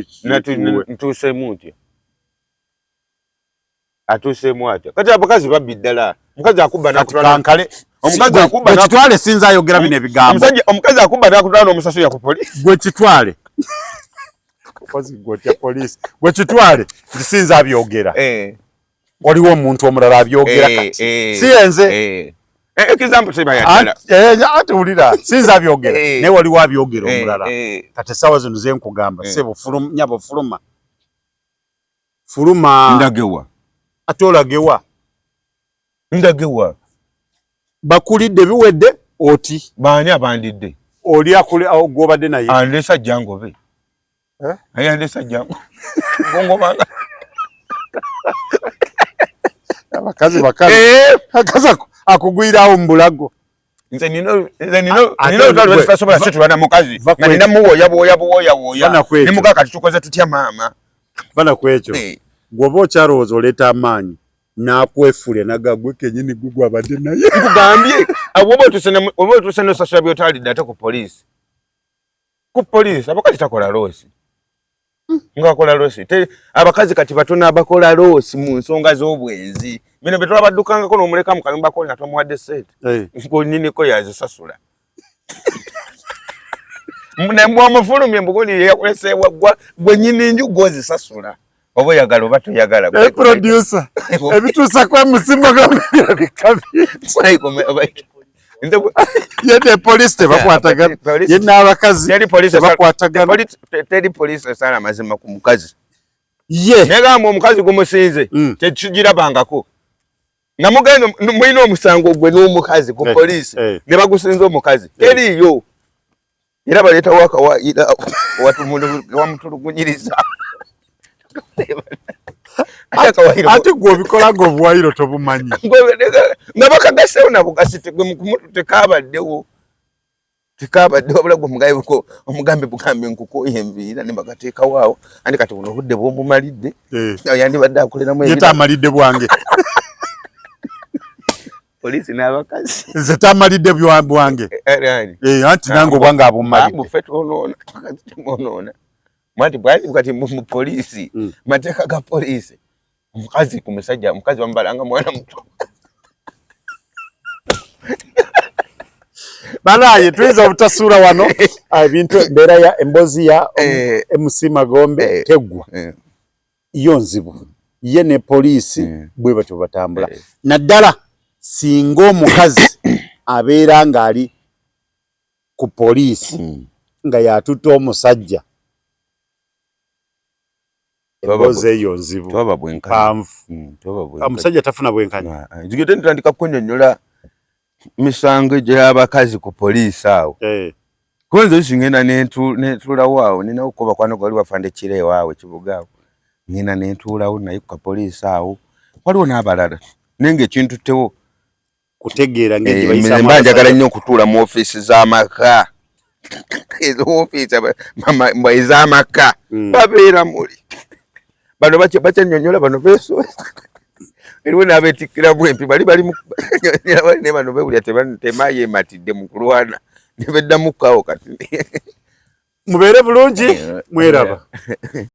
ntuuseemu ntya atuuseemu atya kati abakazi babbi ddala omukazi akubba nankale omukazi akubba kitwale sinza ayogera bino ebigambo omukazi akubba nakutwala n'omusaso ya ku polisi gwe kitwale gwe kitwale ndisinza abyogera waliwo omuntu omulala abyogera kati si yenze example sebayatala ate ulira sinza abyogera naye waliwo abyogera omulala kati essaawa zino ze nkugamba sebo nyabo fuluma ndagewa ate olagewa ndagewa bakulidde biwedde oti baani abandidde oli gwobadde naye andesa jangobe ayandesa jango ngongomanga abakazi akugwirawo mu bulago nze nino twasobola situlwana mukazi nga nina muwoya nemugaa kati tukoze tutya maama bana kwekyo gwoba okyalowooza oleeta amaanyi nakwefule nagagwe kenyini gugwe abadde naye nkugambye oba otuuse nosasula byotalidde ate ku polisi abakazi takola loosi nga bakola loosi abakazi kati batono abakola loosi mu nsonga z'obwenzi bino bye tulabaddukangako n'omuleka mu kayumbako nga twamuwadde sente nkoniniko yazisasula nembwamufulumye mbugoni yeyakuleseebwa gwe nyini nju gwozisasula oba oyagala oba toyagala producer ebituusa kwemusimba gabikabi yede polisi tebakwatagana ye n'abakazi tebakwatagana teri polisi esala amazima ku mukazi ye negamba omukazi gumusinze tekigirabangako namugenda mulina omusango gwe n'omukazi ku polisi ne bagusinze omukazi teriyo era baleetawo akawaayira wamutulugunyiriza ate gwe obikola ng'obuwayiro tobumanyi nga bakagasewo nabugasi tekabaddewo wabula gwe omugabe omugambe bugambe nkukoye enviira ne bagateekawo awo andi kati buno obudde bwomumalidde yandibadde akoleramu ye tamalidde bwange polisi n'abakazi nze tamalidde bwange anti nange obwange abumalidde twonoona mwati bwali kati mu polisi mateeka ga polisi omukazi ku musajja omukazi wamubalanga mwana muto banaye tuyinza obutasuula wano ebintu embeera ya emboozi ya MC Magombe teggwa yo nzibu ye ne polisi bwe batyo batambula naddala singa omukazi abeera ng'ali ku polisi nga yatutte omusajja emboozi eyo nzibu panvu omusajja tafuna bwenkanya zigete ntandika kunnyonnyola misango gy'abakazi ku polisi awo kwenze zingenda netuulawo awo nina okuba kwano gwali wafande kire waawe kibugaawo ngenda netuulawo naye ku polisi awo waliwo n'abalala nenge ekintu tewo kutegeera mba njagala nnyo okutuula mu ofiisi z'amaka ezo ofiisi ez'amaka babeera muli bano bakyennyonnyola bano beesoe eriwo n'abeetikkira bwempi bali ne bano bewulya temayeematidde mu kulwana ne beddamu kaawo kati mubeere bulungi mweraba